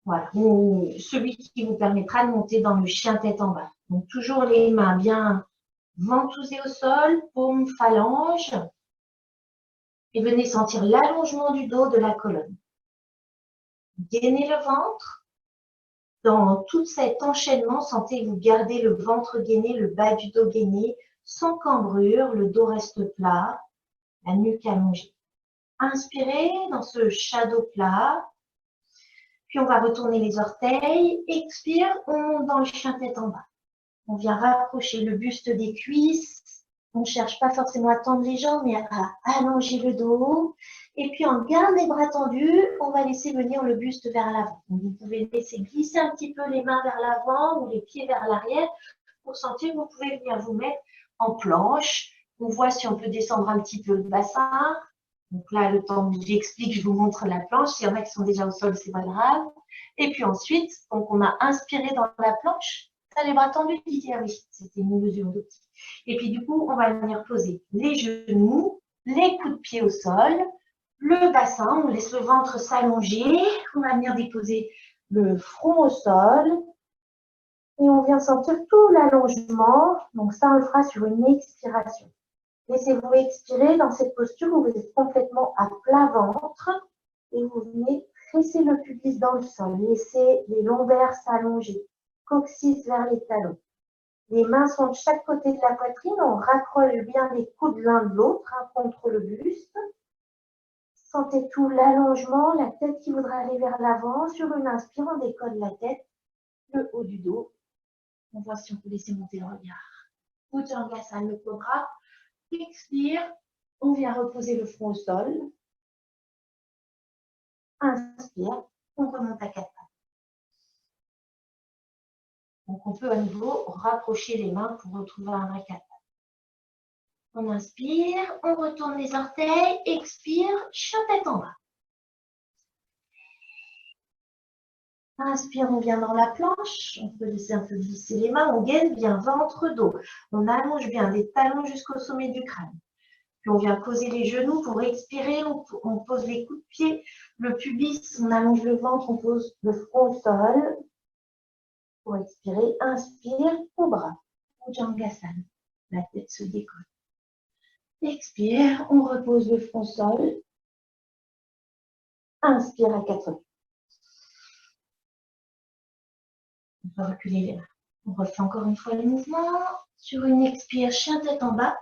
Voilà. Ou celui qui vous permettra de monter dans le chien tête en bas. Donc toujours les mains bien ventousées au sol, paume, phalange. Et venez sentir l'allongement du dos de la colonne. Gainez le ventre. Dans tout cet enchaînement, sentez que vous gardez le ventre gainé, le bas du dos gainé, sans cambrure, le dos reste plat, la nuque allongée. Inspirez dans ce shadow plat. Puis on va retourner les orteils. Expire, on monte dans le chien tête en bas. On vient rapprocher le buste des cuisses. On ne cherche pas forcément à tendre les jambes, mais à allonger le dos. Et puis, on garde les bras tendus, on va laisser venir le buste vers l'avant. Vous pouvez laisser glisser un petit peu les mains vers l'avant ou les pieds vers l'arrière pour sentir que vous pouvez venir vous mettre en planche. On voit si on peut descendre un petit peu le bassin. Donc là, le temps que j'explique, je vous montre la planche. S'il y en a qui sont déjà au sol, c'est pas grave. Et puis ensuite, donc on a inspiré dans la planche. Ça, les bras tendus, Didier, oui, c'était une mesure d'optique. Et puis du coup, on va venir poser les genoux, les coups de pied au sol, le bassin, on laisse le ventre s'allonger. On va venir déposer le front au sol. Et on vient sentir tout l'allongement. Donc ça, on le fera sur une expiration. Laissez-vous expirer dans cette posture où vous êtes complètement à plat ventre. Et vous venez Pressez le pubis dans le sol. Laissez les lombaires s'allonger. Coccyx vers les talons. Les mains sont de chaque côté de la poitrine. On raccroche bien les coudes l'un de l'autre contre le buste. Sentez tout l'allongement, la tête qui voudra aller vers l'avant. Sur une inspire, on décolle la tête, le haut du dos. On voit si on peut laisser monter le regard. Bhujangasana, le cobra. Expire, on vient reposer le front au sol. Inspire, on remonte à quatre pattes. Donc on peut à nouveau rapprocher les mains pour retrouver un vrai quatre pattes. On inspire, on retourne les orteils, expire, chien tête en bas. Inspire, on vient dans la planche, on peut laisser un peu glisser les mains, on gaine bien ventre, dos. On allonge bien les talons jusqu'au sommet du crâne. Puis on vient poser les genoux pour expirer, on pose les coups de pied, le pubis, on allonge le ventre, on pose le front au sol. Pour expirer, inspire, cobra, Bhujangasana, la tête se décolle. Expire, on repose le front au sol. Inspire à quatre pattes. On peut reculer les mains. On refait encore une fois le mouvement. Sur une expire, chien tête en bas.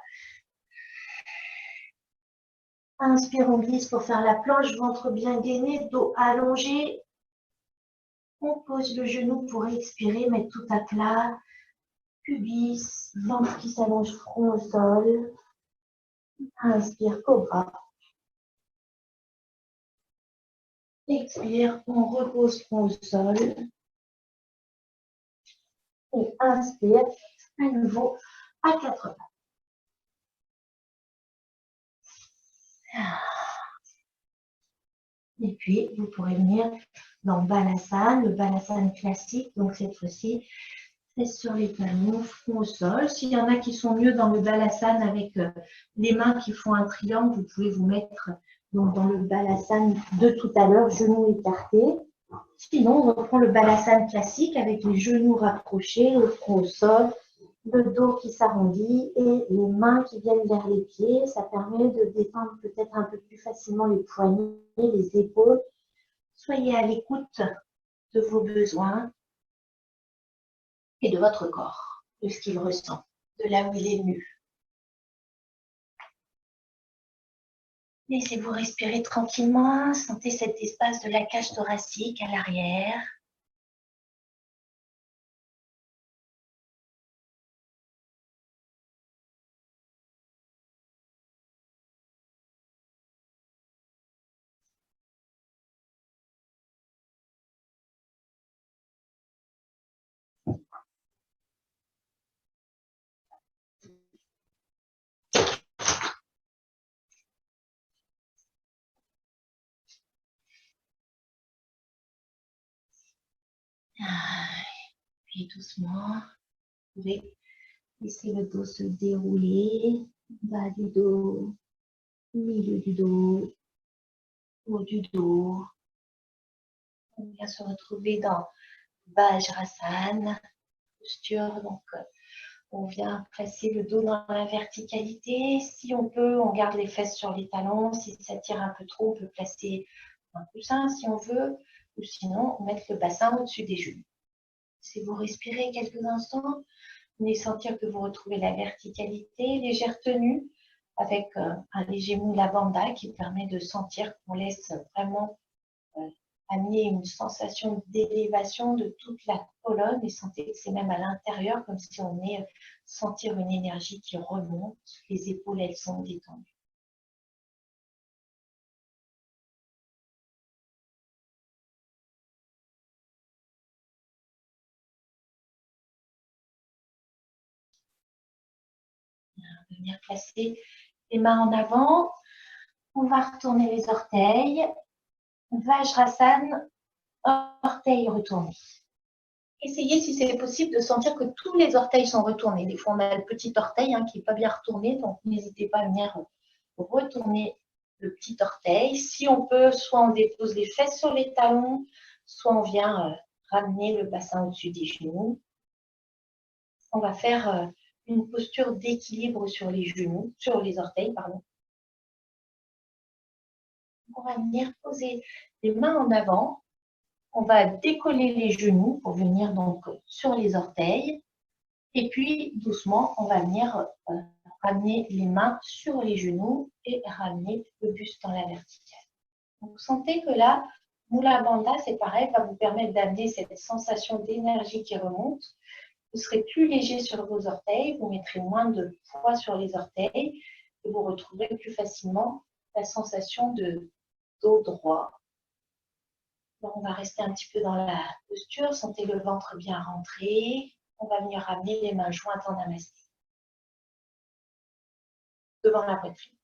Inspire, on glisse pour faire la planche, ventre bien gainé, dos allongé. On pose le genou pour expirer, mettre tout à plat. Pubis, ventre qui s'allonge, front au sol. Inspire, cobra. Expire, on repose front au sol. Et inspire, à nouveau, à quatre pattes. Et puis, vous pourrez venir dans Balasana, le Balasana classique. Donc, cette fois-ci, fesses sur les talons, front au sol. S'il y en a qui sont mieux dans le Balasana avec les mains qui font un triangle, vous pouvez vous mettre donc, dans le Balasana de tout à l'heure, genoux écartés. Sinon, on reprend le Balasana classique avec les genoux rapprochés, le front au sol, le dos qui s'arrondit et les mains qui viennent vers les pieds. Ça permet de détendre peut-être un peu plus facilement les poignets, les épaules. Soyez à l'écoute de vos besoins et de votre corps, de ce qu'il ressent, de là où il est nu. Laissez-vous respirer tranquillement, sentez cet espace de la cage thoracique à l'arrière. Puis doucement, vous pouvez laisser le dos se dérouler, bas du dos, milieu du dos, haut du dos. On vient se retrouver dans Vajrasana, posture. Donc, on vient placer le dos dans la verticalité. Si on peut, on garde les fesses sur les talons. Si ça tire un peu trop, on peut placer un coussin si on veut. Ou sinon, mettre le bassin au-dessus des genoux. Si vous respirez quelques instants, vous allez sentir que vous retrouvez la verticalité, légère tenue, avec un léger moule à bandha qui permet de sentir qu'on laisse vraiment amener une sensation d'élévation de toute la colonne et sentez que c'est même à l'intérieur comme si on venait sentir une énergie qui remonte. Les épaules, elles sont détendues. On va venir placer les mains en avant. On va retourner les orteils. Vajrasana, orteils retournés. Essayez, si c'est possible, de sentir que tous les orteils sont retournés. Des fois, on a le petit orteil qui n'est pas bien retourné, donc n'hésitez pas à venir retourner le petit orteil. Si on peut, soit on dépose les fesses sur les talons, soit on vient ramener le bassin au-dessus des genoux. On va faire une posture d'équilibre sur les genoux, sur les orteils, pardon. On va venir poser les mains en avant. On va décoller les genoux pour venir donc sur les orteils. Et puis, doucement, on va venir ramener les mains sur les genoux et ramener le buste dans la verticale. Donc, vous sentez que là, Mula Bandha, c'est pareil, va vous permettre d'amener cette sensation d'énergie qui remonte. Vous serez plus léger sur vos orteils, vous mettrez moins de poids sur les orteils et vous retrouverez plus facilement la sensation de dos droit. Donc, on va rester un petit peu dans la posture, sentez le ventre bien rentré. On va venir ramener les mains jointes en namasté devant la poitrine.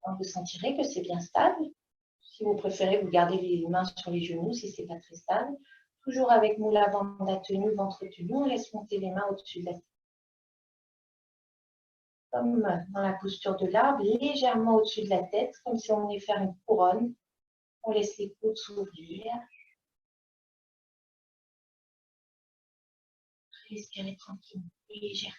Donc, vous sentirez que c'est bien stable. Si vous préférez, vous gardez les mains sur les genoux si ce n'est pas très stable. Toujours avec Mula Bandha tenu, ventre tenu, on laisse monter les mains au-dessus de la tête. Comme dans la posture de l'arbre, légèrement au-dessus de la tête, comme si on venait faire une couronne. On laisse les coudes s'ouvrir. Respirez tranquillement, légèrement.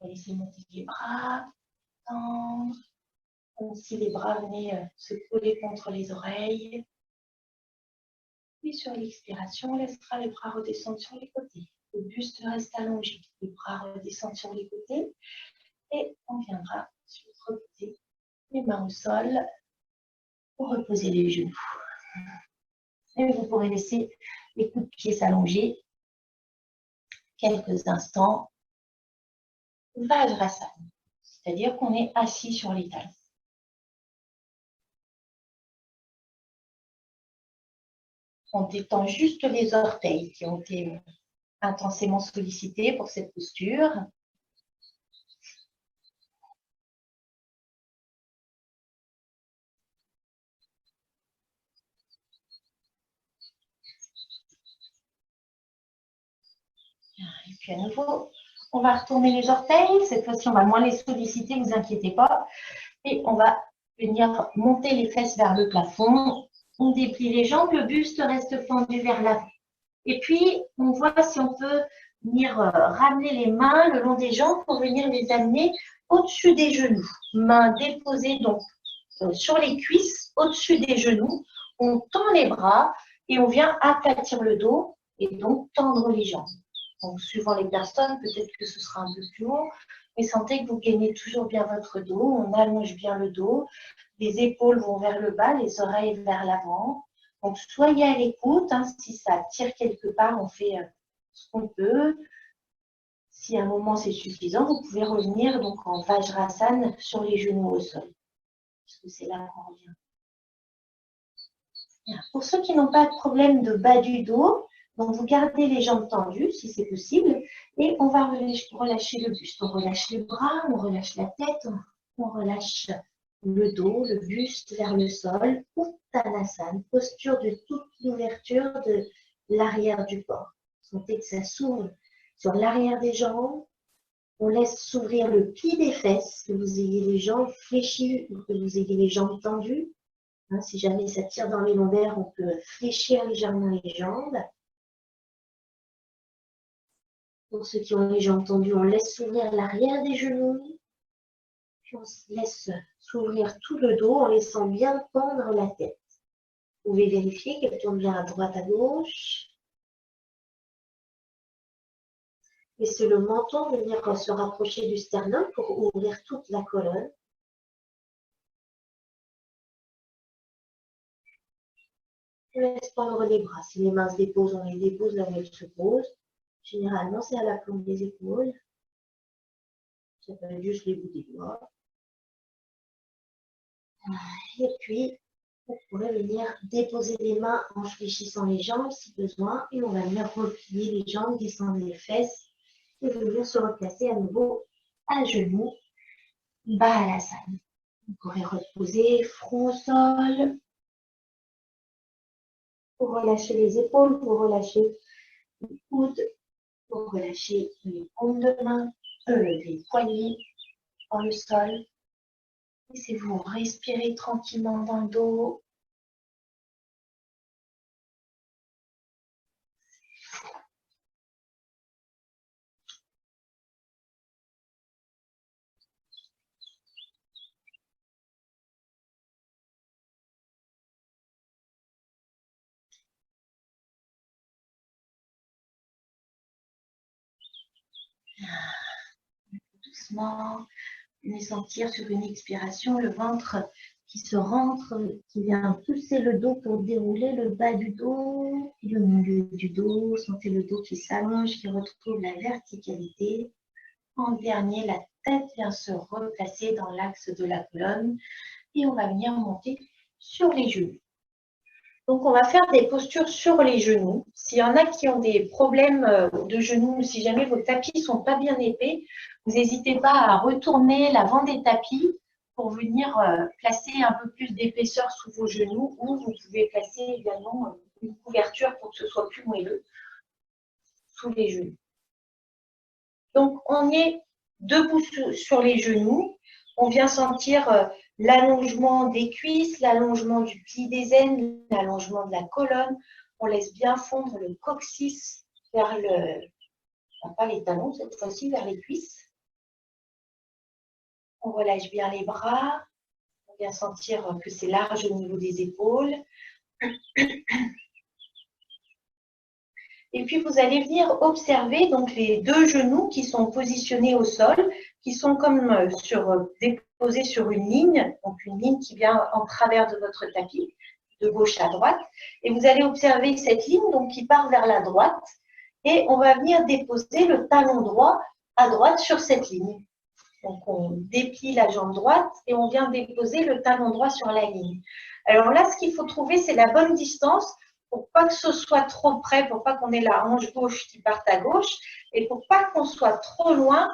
Laissez monter les bras, tendre, comme si les bras venaient se coller contre les oreilles. Puis sur l'expiration, on laissera les bras redescendre sur les côtés. Le buste reste allongé, les bras redescendent sur les côtés et on viendra sur l'autre côté, les mains au sol pour reposer les genoux. Et vous pourrez laisser les coups de pied s'allonger quelques instants. Vajrasana, c'est-à-dire qu'on est assis sur les talons. On détend juste les orteils qui ont été intensément sollicités pour cette posture. Et puis à nouveau, on va retourner les orteils. Cette fois-ci, on va moins les solliciter, ne vous inquiétez pas. Et on va venir monter les fesses vers le plafond. On déplie les jambes, le buste reste pendu vers l'avant. Et puis, on voit si on peut venir ramener les mains le long des jambes pour venir les amener au-dessus des genoux. Mains déposées donc sur les cuisses, au-dessus des genoux. On tend les bras et on vient aplatir le dos et donc tendre les jambes. Donc, suivant les personnes, peut-être que ce sera un peu plus haut, mais sentez que vous gainez toujours bien votre dos. On allonge bien le dos. Les épaules vont vers le bas, les oreilles vers l'avant. Donc, soyez à l'écoute. Hein, si ça tire quelque part, on fait ce qu'on peut. Si à un moment c'est suffisant, vous pouvez revenir donc en Vajrasana sur les genoux au sol. Parce que c'est là qu'on revient. Bien. Pour ceux qui n'ont pas de problème de bas du dos, donc vous gardez les jambes tendues si c'est possible et on va relâcher le buste. On relâche les bras, on relâche la tête, on relâche le dos, le buste vers le sol. Uttanasana, posture de toute l'ouverture de l'arrière du corps. Sentez que ça s'ouvre sur l'arrière des jambes. On laisse s'ouvrir le pli des fesses, que vous ayez les jambes fléchies ou que vous ayez les jambes tendues. Hein, si jamais ça tire dans les lombaires, on peut fléchir légèrement les jambes. Pour ceux qui ont les jambes tendues, on laisse s'ouvrir l'arrière des genoux. Puis on laisse s'ouvrir tout le dos en laissant bien pendre la tête. Vous pouvez vérifier qu'elle tourne bien à droite, à gauche. Laissez le menton venir se rapprocher du sternum pour ouvrir toute la colonne. On laisse pendre les bras. Si les mains se déposent, on les dépose là où elles se posent. Généralement, c'est à la plombe des épaules. Ça peut être juste les bouts des doigts. Et puis, vous pourrez venir déposer les mains en fléchissant les jambes si besoin. Et on va venir replier les jambes, descendre les fesses et venir se replacer à nouveau à genoux, Balasana. Vous pourrez reposer front au sol. Vous relâchez les épaules, vous relâchez les coudes, vous relâchez les paumes de main, les poignets dans le sol. Laissez-vous respirer tranquillement dans le dos. Doucement. Et sentir sur une expiration le ventre qui se rentre, qui vient pousser le dos pour dérouler le bas du dos, et le milieu du dos. Sentez le dos qui s'allonge, qui retrouve la verticalité. En dernier, la tête vient se replacer dans l'axe de la colonne et on va venir monter sur les genoux. Donc, on va faire des postures sur les genoux. S'il y en a qui ont des problèmes de genoux, si jamais vos tapis ne sont pas bien épais, vous n'hésitez pas à retourner l'avant des tapis pour venir placer un peu plus d'épaisseur sous vos genoux, ou vous pouvez placer également une couverture pour que ce soit plus moelleux sous les genoux. Donc, on est debout sur les genoux. On vient sentir l'allongement des cuisses, l'allongement du pli des aines, l'allongement de la colonne. On laisse bien fondre le coccyx vers le... pas les talons cette fois-ci, vers les cuisses. On relâche bien les bras. On vient sentir que c'est large au niveau des épaules. Et puis, vous allez venir observer donc les deux genoux qui sont positionnés au sol, qui sont comme déposés sur une ligne, donc une ligne qui vient en travers de votre tapis, de gauche à droite. Et vous allez observer cette ligne donc, qui part vers la droite. Et on va venir déposer le talon droit à droite sur cette ligne. Donc, on déplie la jambe droite et on vient déposer le talon droit sur la ligne. Alors là, ce qu'il faut trouver, c'est la bonne distance pour pas que ce soit trop près, pour pas qu'on ait la hanche gauche qui parte à gauche et pour pas qu'on soit trop loin,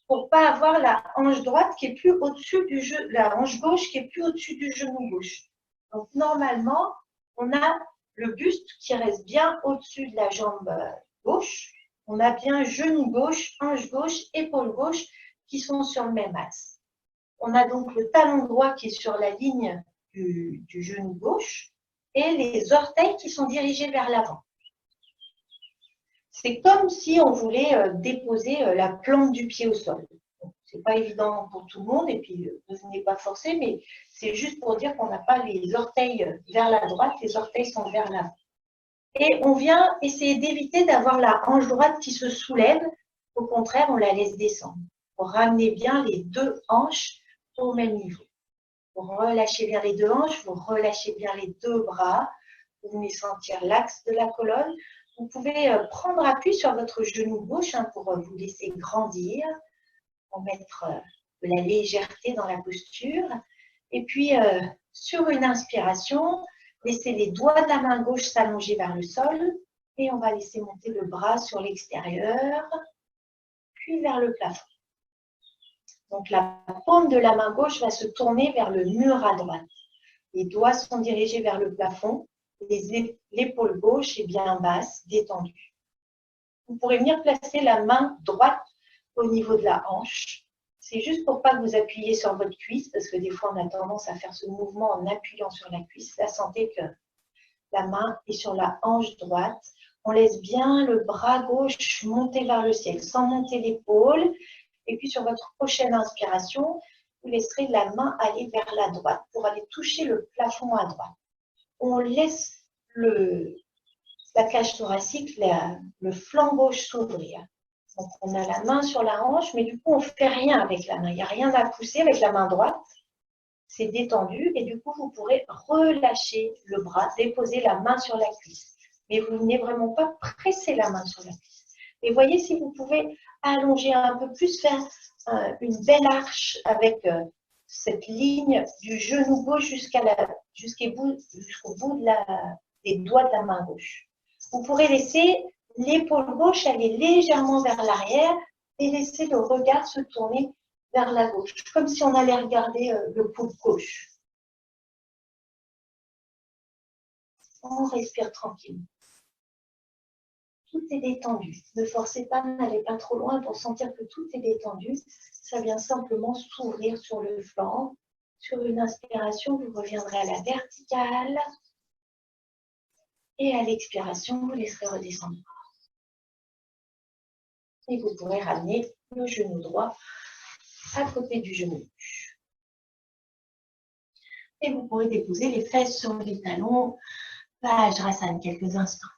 pour pas avoir la hanche droite qui est plus au-dessus du genou, la hanche gauche qui est plus au-dessus du genou gauche. Donc, normalement, on a le buste qui reste bien au-dessus de la jambe gauche. On a bien genou gauche, hanche gauche, épaule gauche qui sont sur le même axe. On a donc le talon droit qui est sur la ligne du genou gauche et les orteils qui sont dirigés vers l'avant. C'est comme si on voulait déposer la plante du pied au sol. Ce n'est pas évident pour tout le monde et puis ne venez pas forcer, mais c'est juste pour dire qu'on n'a pas les orteils vers la droite, les orteils sont vers l'avant. Et on vient essayer d'éviter d'avoir la hanche droite qui se soulève. Au contraire, on la laisse descendre pour ramener bien les deux hanches au même niveau. Vous relâchez bien les deux hanches, vous relâchez bien les deux bras. Vous venez sentir l'axe de la colonne. Vous pouvez prendre appui sur votre genou gauche pour vous laisser grandir, pour mettre de la légèreté dans la posture. Et puis, sur une inspiration, laissez les doigts de la main gauche s'allonger vers le sol et on va laisser monter le bras sur l'extérieur, puis vers le plafond. Donc, la paume de la main gauche va se tourner vers le mur à droite. Les doigts sont dirigés vers le plafond. L'épaule gauche est bien basse, détendue. Vous pourrez venir placer la main droite au niveau de la hanche. C'est juste pour pas que vous appuyez sur votre cuisse, parce que des fois, on a tendance à faire ce mouvement en appuyant sur la cuisse. Là, sentez que la main est sur la hanche droite. On laisse bien le bras gauche monter vers le ciel, sans monter l'épaule. Et puis, sur votre prochaine inspiration, vous laisserez la main aller vers la droite pour aller toucher le plafond à droite. On laisse la cage thoracique, le flanc gauche s'ouvrir. Donc, on a la main sur la hanche, mais du coup, on ne fait rien avec la main. Il n'y a rien à pousser avec la main droite. C'est détendu et du coup, vous pourrez relâcher le bras, déposer la main sur la cuisse. Mais vous ne venez vraiment pas presser la main sur la cuisse. Et voyez si vous pouvez allonger un peu plus, faire une belle arche avec cette ligne du genou gauche jusqu'au bout des doigts de la main gauche. Vous pourrez laisser l'épaule gauche aller légèrement vers l'arrière et laisser le regard se tourner vers la gauche, comme si on allait regarder le pouce gauche. On respire tranquille. Tout est détendu. Ne forcez pas, n'allez pas trop loin pour sentir que tout est détendu. Ça vient simplement s'ouvrir sur le flanc. Sur une inspiration, vous reviendrez à la verticale. Et à l'expiration, vous laisserez redescendre. Et vous pourrez ramener le genou droit à côté du genou gauche. Et vous pourrez déposer les fesses sur les talons. Vajrasana quelques instants.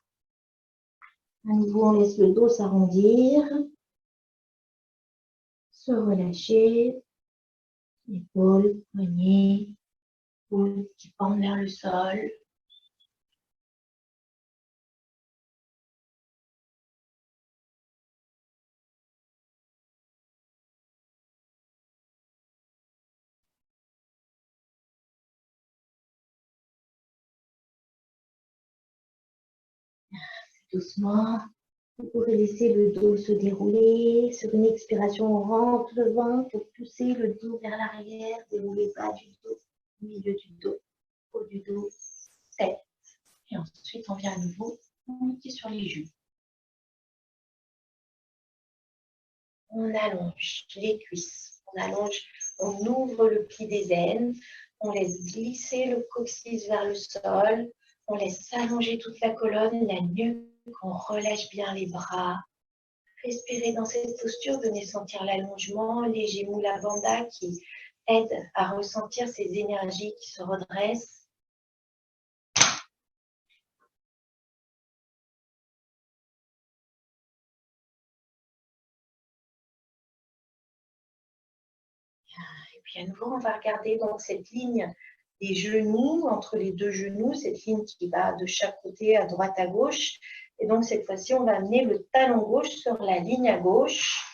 À nouveau, on laisse le dos s'arrondir. se relâcher. Épaules, poignets, coudes qui pendent vers le sol. Doucement, vous pouvez laisser le dos se dérouler. Sur une expiration, on rentre le ventre pour pousser le dos vers l'arrière, dérouler bas du dos, milieu du dos, haut du dos, tête. Et ensuite, on vient à nouveau monter sur les genoux. On allonge les cuisses, on allonge, on ouvre le pli des aines, on laisse glisser le coccyx vers le sol, on laisse s'allonger toute la colonne, la nuque, on relâche bien les bras. Respirez dans cette posture, venez sentir l'allongement, léger Mula Bandha qui aide à ressentir ces énergies qui se redressent. Et puis à nouveau, on va regarder donc cette ligne des genoux, entre les deux genoux, cette ligne qui va de chaque côté, à droite, à gauche. Et donc cette fois-ci, on va amener le talon gauche sur la ligne à gauche.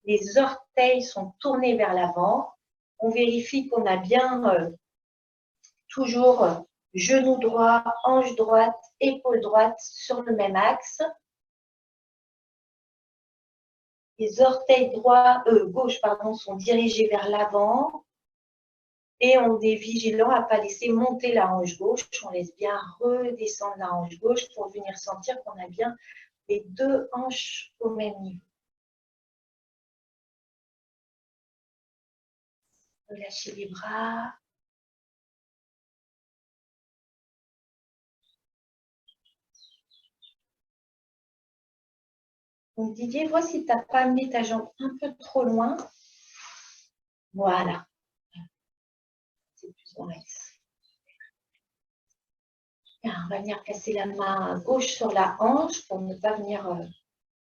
Les orteils sont tournés vers l'avant. On vérifie qu'on a bien toujours genou droit, hanche droite, épaule droite sur le même axe. Les orteils gauche sont dirigés vers l'avant. Et on est vigilant à ne pas laisser monter la hanche gauche. On laisse bien redescendre la hanche gauche pour venir sentir qu'on a bien les deux hanches au même niveau. Relâchez les bras. Donc Didier, vois si tu n'as pas amené ta jambe un peu trop loin. Voilà. C'est plus dans l'axe. On va venir placer la main gauche sur la hanche pour ne pas venir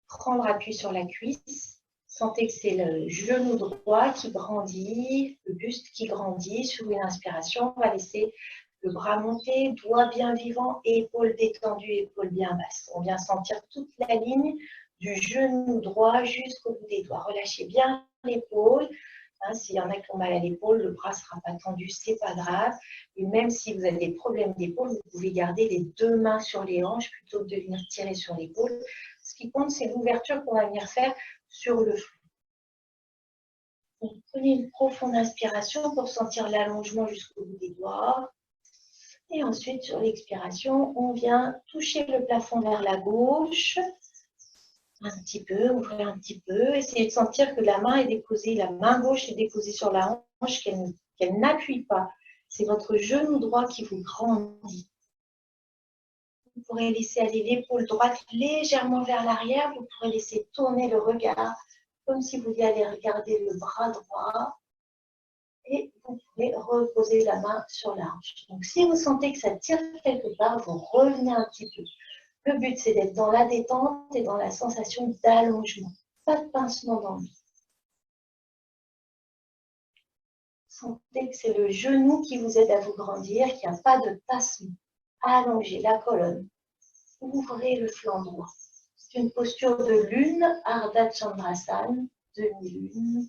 prendre appui sur la cuisse. Sentez que c'est le genou droit qui grandit, le buste qui grandit. Sur une inspiration, on va laisser le bras monter, doigts bien vivants, épaules détendues, épaules bien basses. On vient sentir toute la ligne du genou droit jusqu'au bout des doigts. Relâchez bien l'épaule. S'il y en a qui ont mal à l'épaule, le bras ne sera pas tendu, ce n'est pas grave. Et même si vous avez des problèmes d'épaule, vous pouvez garder les deux mains sur les hanches plutôt que de venir tirer sur l'épaule. Ce qui compte, c'est l'ouverture qu'on va venir faire sur le flou. Donc, prenez une profonde inspiration pour sentir l'allongement jusqu'au bout des doigts. Et ensuite, sur l'expiration, on vient toucher le plafond vers la gauche. Un petit peu, ouvrez un petit peu. Essayez de sentir que la main est déposée, la main gauche est déposée sur la hanche, qu'elle n'appuie pas. C'est votre genou droit qui vous grandit. Vous pourrez laisser aller l'épaule droite légèrement vers l'arrière. Vous pourrez laisser tourner le regard comme si vous vouliez aller regarder le bras droit. Et vous pouvez reposer la main sur la hanche. Donc, si vous sentez que ça tire quelque part, vous revenez un petit peu. Le but, c'est d'être dans la détente et dans la sensation d'allongement. Pas de pincement dans le dos. Sentez que c'est le genou qui vous aide à vous grandir, qu'il n'y a pas de tassement. Allongez la colonne. Ouvrez le flanc droit. C'est une posture de lune, Ardha Chandrasana, demi-lune.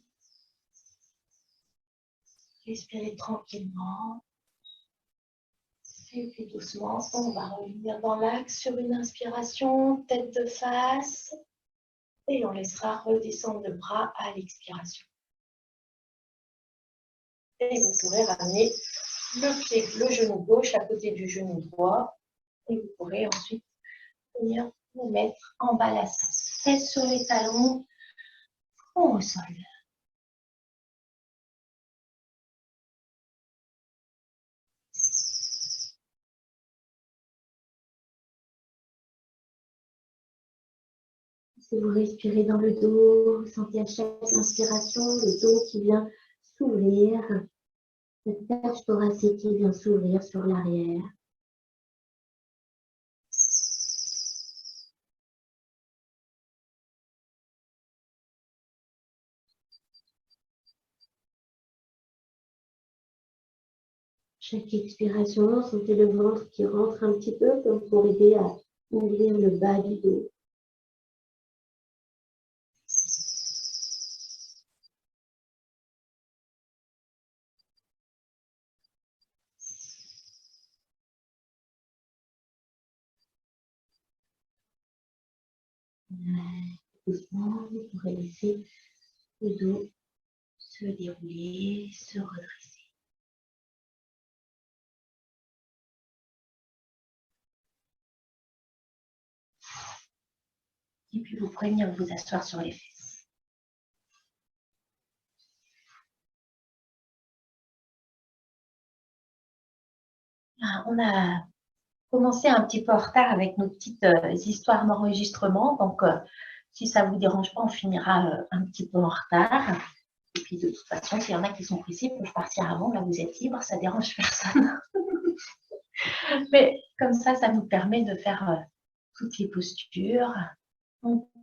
Respirez tranquillement. Et puis doucement, on va revenir dans l'axe sur une inspiration, tête de face. Et on laissera redescendre le bras à l'expiration. Et vous pourrez ramener le genou gauche à côté du genou droit. Et vous pourrez ensuite venir vous mettre en balance. Tête sur les talons, front au sol. Si vous respirez dans le dos, vous sentez à chaque inspiration le dos qui vient s'ouvrir, cette cage thoracique qui vient s'ouvrir sur l'arrière. Chaque expiration, sentez le ventre qui rentre un petit peu comme pour aider à ouvrir le bas du dos. Doucement, vous pourrez laisser le dos se dérouler, se redresser. Et puis vous pourrez venir vous asseoir sur les fesses. Ah, on a commencé un petit peu en retard avec nos petites histoires d'enregistrement. Donc, si ça ne vous dérange pas, on finira un petit peu en retard. Et puis, de toute façon, s'il y en a qui sont pressés, ils peuvent partir avant. Là, vous êtes libre, ça ne dérange personne. Mais comme ça nous permet de faire toutes les postures.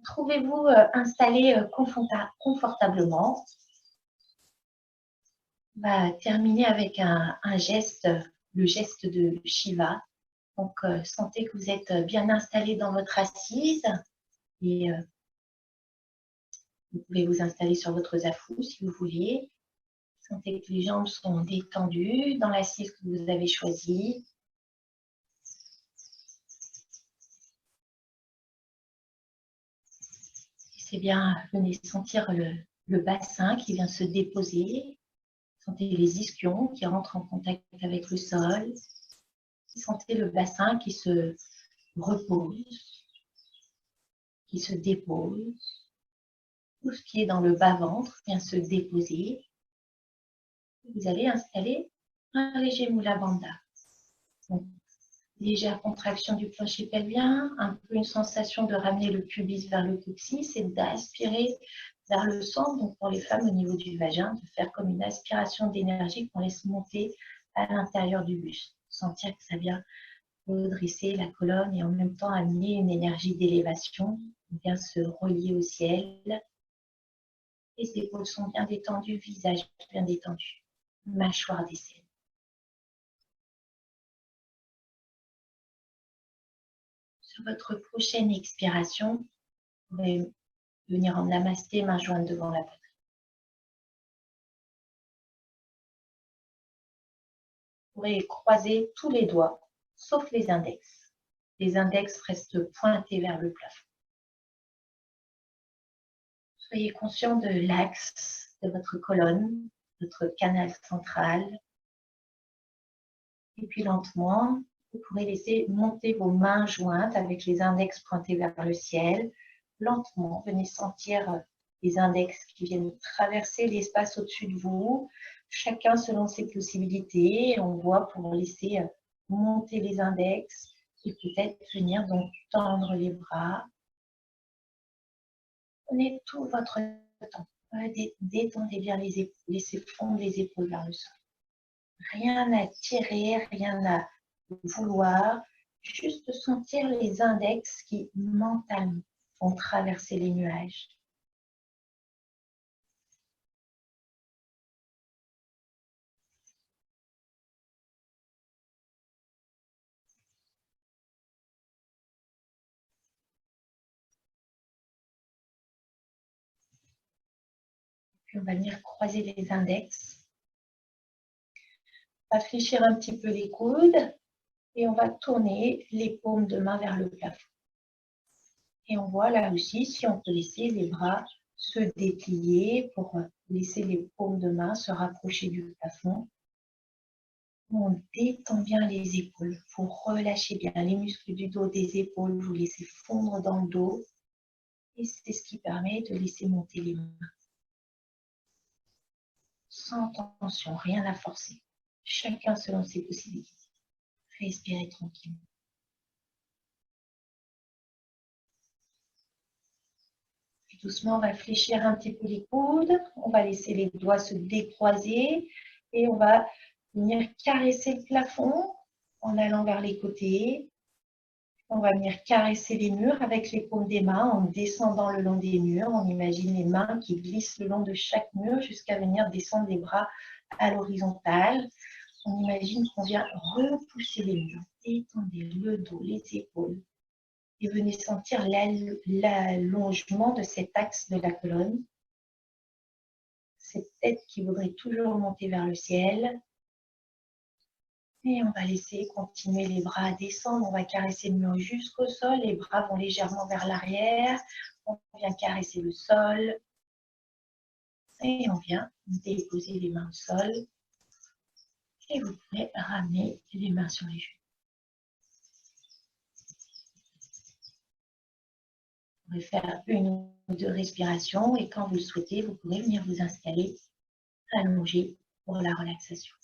Trouvez-vous installé confortablement. On va terminer avec un geste, le geste de Shiva. Donc, sentez que vous êtes bien installé dans votre assise et vous pouvez vous installer sur votre zafu si vous voulez. Sentez que les jambes sont détendues dans l'assise que vous avez choisie. C'est bien, venez sentir le bassin qui vient se déposer. Sentez les ischions qui rentrent en contact avec le sol. Sentez le bassin qui se repose, qui se dépose. Tout ce qui est dans le bas-ventre vient se déposer. Vous allez installer un léger Mula Bandha. Donc, légère contraction du plancher pelvien, un peu une sensation de ramener le pubis vers le coccyx et d'aspirer vers le centre. Donc, pour les femmes au niveau du vagin, de faire comme une aspiration d'énergie qu'on laisse monter à l'intérieur du buste. Sentir que ça vient redresser la colonne et en même temps amener une énergie d'élévation, bien se relier au ciel. Les épaules sont bien détendues, visage bien détendu, mâchoire descend. Sur votre prochaine expiration, vous pouvez venir en namasté, main jointe devant la poitrine. Vous pourrez croiser tous les doigts, sauf les index. Les index restent pointés vers le plafond. Soyez conscient de l'axe de votre colonne, votre canal central. Et puis lentement, vous pourrez laisser monter vos mains jointes avec les index pointés vers le ciel. Lentement, venez sentir les index qui viennent traverser l'espace au-dessus de vous, chacun selon ses possibilités. On voit pour laisser monter les index et peut-être venir donc tendre les bras. Prenez tout votre temps. Détendez bien les épaules, laissez fondre les épaules vers le sol. Rien à tirer, rien à vouloir, juste sentir les index qui mentalement vont traverser les nuages. Puis on va venir croiser les index. On va fléchir un petit peu les coudes et on va tourner les paumes de main vers le plafond. Et on voit là aussi si on peut laisser les bras se déplier pour laisser les paumes de main se rapprocher du plafond. On détend bien les épaules. Vous relâchez bien les muscles du dos, des épaules. Vous laissez fondre dans le dos. Et c'est ce qui permet de laisser monter les mains. Sans tension, rien à forcer. Chacun selon ses possibilités. Respirez tranquillement. Puis doucement, on va fléchir un petit peu les coudes. On va laisser les doigts se décroiser. Et on va venir caresser le plafond en allant vers les côtés. On va venir caresser les murs avec les paumes des mains en descendant le long des murs. On imagine les mains qui glissent le long de chaque mur jusqu'à venir descendre les bras à l'horizontale. On imagine qu'on vient repousser les murs. Étendez le dos, les épaules. Et venez sentir l'allongement de cet axe de la colonne. Cette tête qui voudrait toujours monter vers le ciel. Et on va laisser continuer les bras à descendre. On va caresser le mur jusqu'au sol. Les bras vont légèrement vers l'arrière. On vient caresser le sol. Et on vient déposer les mains au sol. Et vous pouvez ramener les mains sur les genoux. Vous pouvez faire une ou deux respirations et quand vous le souhaitez, vous pouvez venir vous installer allongé pour la relaxation.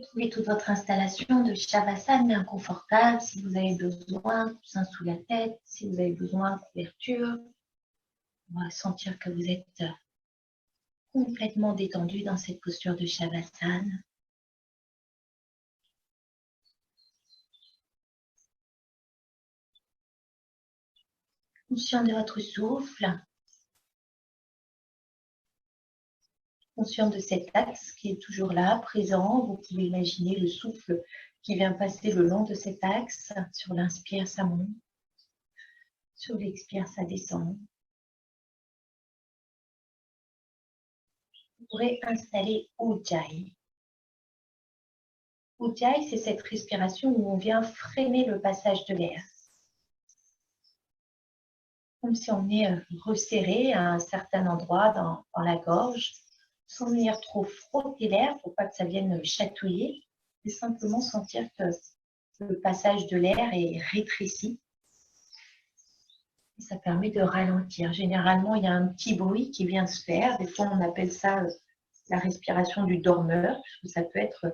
Trouvez toute votre installation de Shavasana bien confortable. Si vous avez besoin, coussin sous la tête, si vous avez besoin, couverture. On va sentir que vous êtes complètement détendu dans cette posture de Shavasana. Conscient de votre souffle. Conscient de cet axe qui est toujours là, présent. Vous pouvez imaginer le souffle qui vient passer le long de cet axe. Sur l'inspire, ça monte. Sur l'expire, ça descend. Vous pourrez installer Ujjayi. Ujjayi, c'est cette respiration où on vient freiner le passage de l'air. Comme si on est resserré à un certain endroit dans la gorge, sans venir trop frotter l'air pour pas que ça vienne chatouiller, mais simplement sentir que le passage de l'air est rétréci. Et ça permet de ralentir. Généralement, il y a un petit bruit qui vient se faire. Des fois, on appelle ça la respiration du dormeur, puisque ça peut être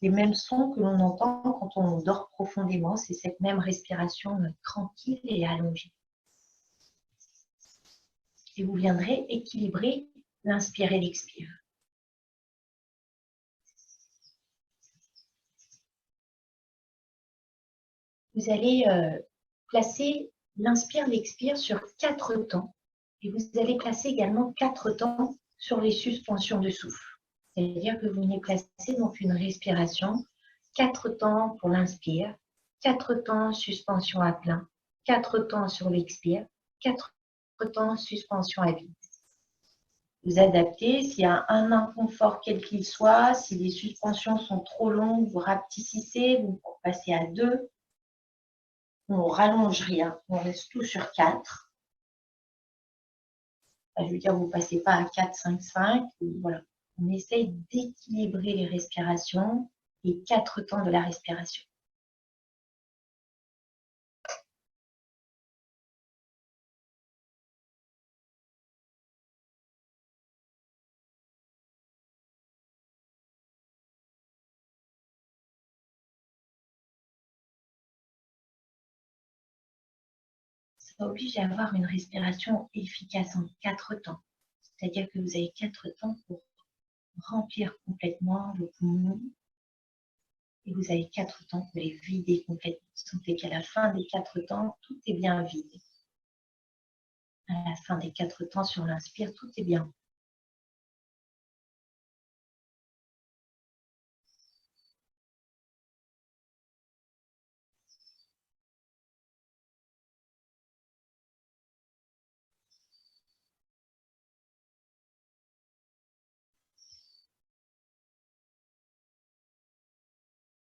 les mêmes sons que l'on entend quand on dort profondément. C'est cette même respiration tranquille et allongée. Et vous viendrez équilibrer l'inspire et l'expire. Vous allez placer l'inspire, l'expire sur 4 temps. Et vous allez placer également 4 temps sur les suspensions de souffle. C'est-à-dire que vous venez placer donc une respiration, 4 temps pour l'inspire, 4 temps suspension à plein, 4 temps sur l'expire, 4 temps suspension à vide. Vous adaptez, s'il y a un inconfort quel qu'il soit, si les suspensions sont trop longues, vous rapetissez, vous passez à 2. On ne rallonge rien, on reste tout sur 4. Je veux dire, vous ne passez pas à 4, 5, 5. Voilà. On essaye d'équilibrer les respirations et 4 temps de la respiration. Ça oblige à avoir une respiration efficace en 4 temps. C'est-à-dire que vous avez 4 temps pour remplir complètement vos poumons et vous avez 4 temps pour les vider complètement. Sentez qu'à la fin des 4 temps, tout est bien vide. À la fin des 4 temps sur l'inspire, tout est bien.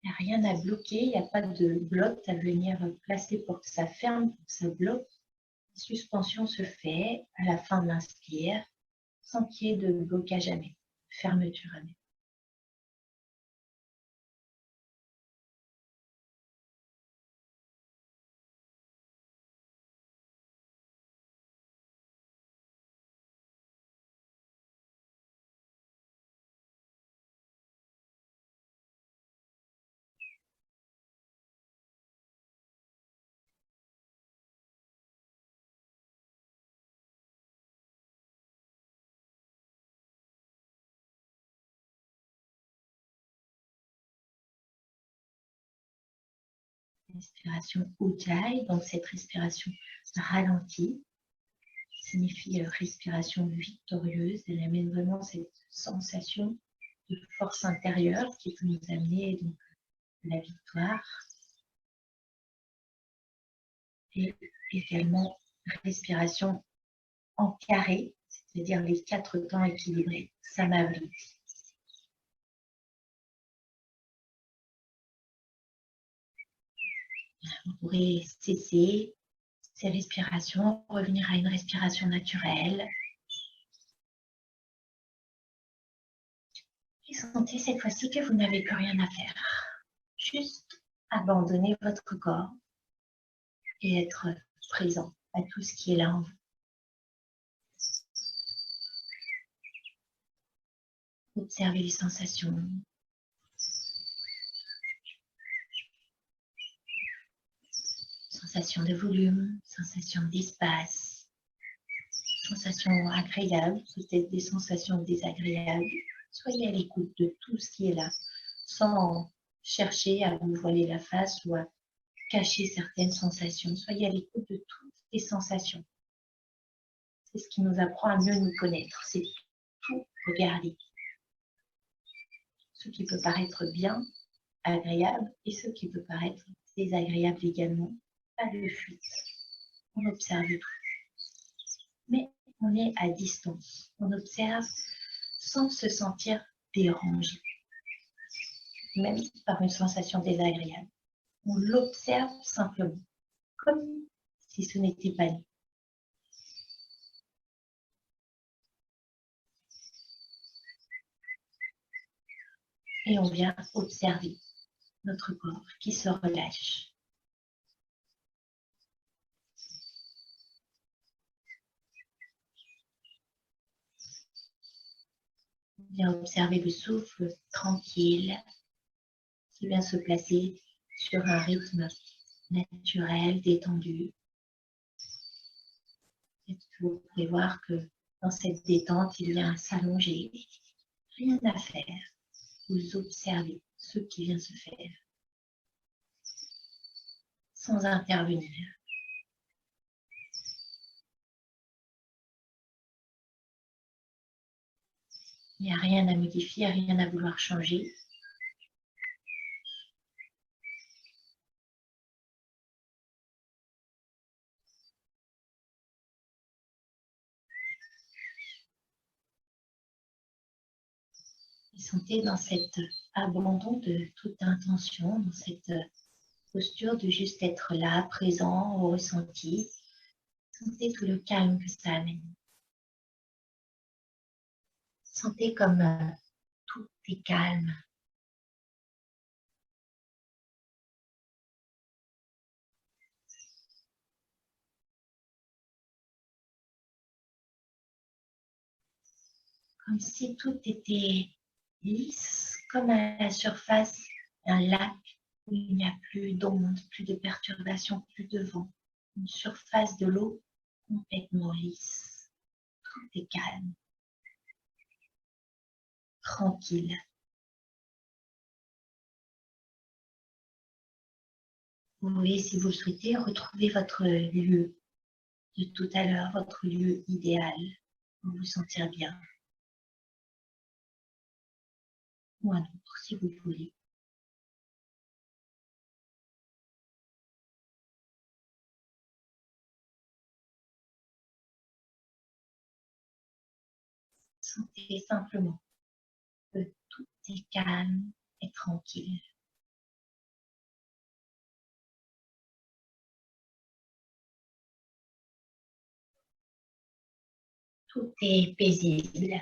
Il n'y a rien à bloquer, il n'y a pas de bloc à venir placer pour que ça ferme, pour que ça bloque. La suspension se fait à la fin de l'inspire, sans qu'il y ait de blocage jamais, fermeture jamais. Respiration Ujjayi, donc cette respiration ralentie signifie respiration victorieuse. Elle amène vraiment cette sensation de force intérieure qui peut nous amener donc à la victoire. Et également respiration en carré, c'est-à-dire les 4 temps équilibrés, Samavriti. Vous pourrez cesser ces respirations, revenir à une respiration naturelle. Et sentez cette fois-ci que vous n'avez plus rien à faire. Juste abandonner votre corps et être présent à tout ce qui est là en vous. Observez les sensations. Sensation de volume, sensation d'espace, sensations agréables, peut-être des sensations désagréables. Soyez à l'écoute de tout ce qui est là, sans chercher à vous voiler la face ou à cacher certaines sensations. Soyez à l'écoute de toutes les sensations. C'est ce qui nous apprend à mieux nous connaître. C'est tout regarder. Ce qui peut paraître bien, agréable, et ce qui peut paraître désagréable également. Pas de fuite. On observe tout. Mais on est à distance. On observe sans se sentir dérangé, même par une sensation désagréable. On l'observe simplement, comme si ce n'était pas nous. Et on vient observer notre corps qui se relâche. On vient observer le souffle tranquille qui vient se placer sur un rythme naturel, détendu. Et vous pouvez voir que dans cette détente, il vient s'allonger. Rien à faire. Vous observez ce qui vient se faire sans intervenir. Il n'y a rien à modifier, rien à vouloir changer. Et sentez dans cet abandon de toute intention, dans cette posture de juste être là, présent, au ressenti. Sentez tout le calme que ça amène. Sentez comme tout est calme. Comme si tout était lisse, comme à la surface d'un lac où il n'y a plus d'ondes, plus de perturbations, plus de vent. Une surface de l'eau complètement lisse. Tout est calme, tranquille. Vous pouvez, si vous le souhaitez, retrouver votre lieu de tout à l'heure, votre lieu idéal pour vous sentir bien. Ou un autre, si vous voulez. Sentez simplement que tout est calme et tranquille. Tout est paisible.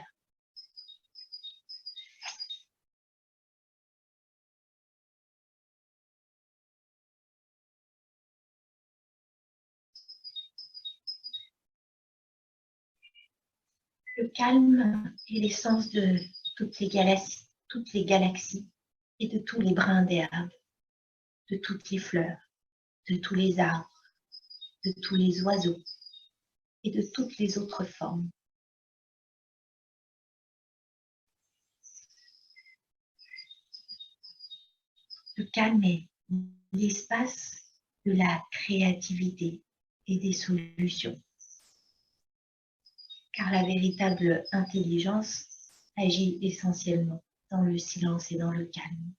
Le calme est l'essence de toutes les galaxies et de tous les brins d'herbe, de toutes les fleurs, de tous les arbres, de tous les oiseaux et de toutes les autres formes. Le calme est l'espace de la créativité et des solutions. Car la véritable intelligence agit essentiellement dans le silence et dans le calme.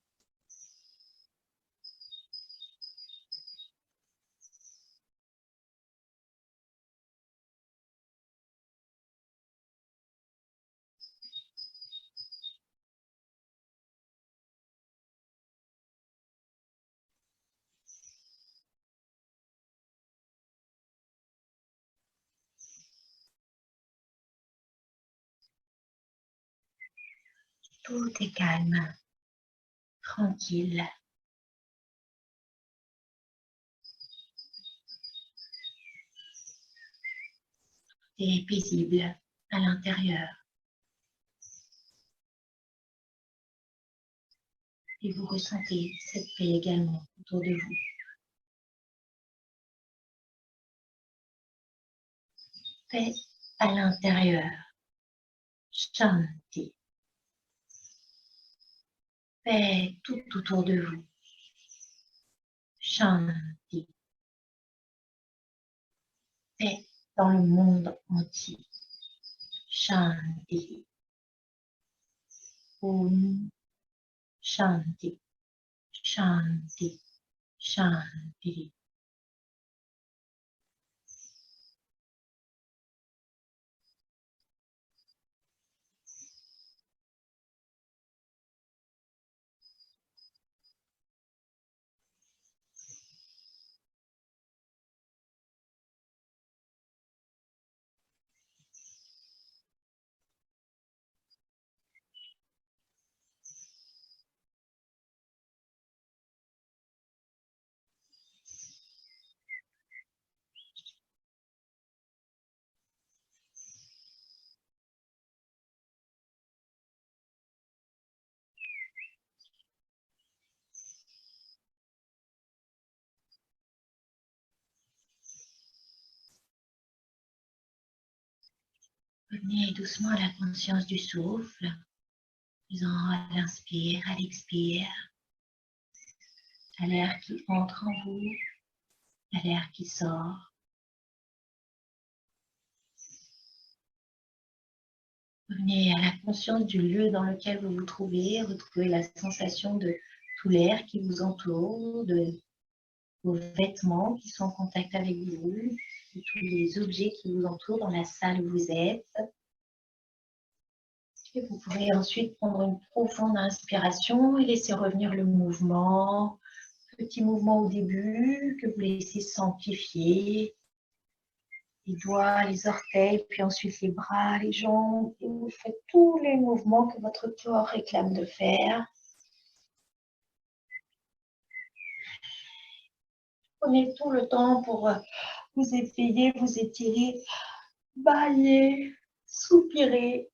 Tout est calme, tranquille. Et paisible à l'intérieur. Et vous ressentez cette paix également autour de vous. Paix à l'intérieur. Shanti. Paix tout autour de vous. Shanti. Paix dans le monde entier. Shanti. Om Shanti. Shanti. Shanti. Revenez doucement à la conscience du souffle, faisant à l'inspire, à l'expire, à l'air qui entre en vous, à l'air qui sort. Revenez à la conscience du lieu dans lequel vous vous trouvez, retrouvez la sensation de tout l'air qui vous entoure, de vos vêtements qui sont en contact avec vous, de tous les objets qui vous entourent dans la salle où vous êtes. Et vous pourrez ensuite prendre une profonde inspiration et laisser revenir le mouvement. Petit mouvement au début que vous laissez s'amplifier. Les doigts, les orteils, puis ensuite les bras, les jambes. Et vous faites tous les mouvements que votre corps réclame de faire. Prenez tout le temps pour vous éveiller, vous étirer, bailler, soupirer.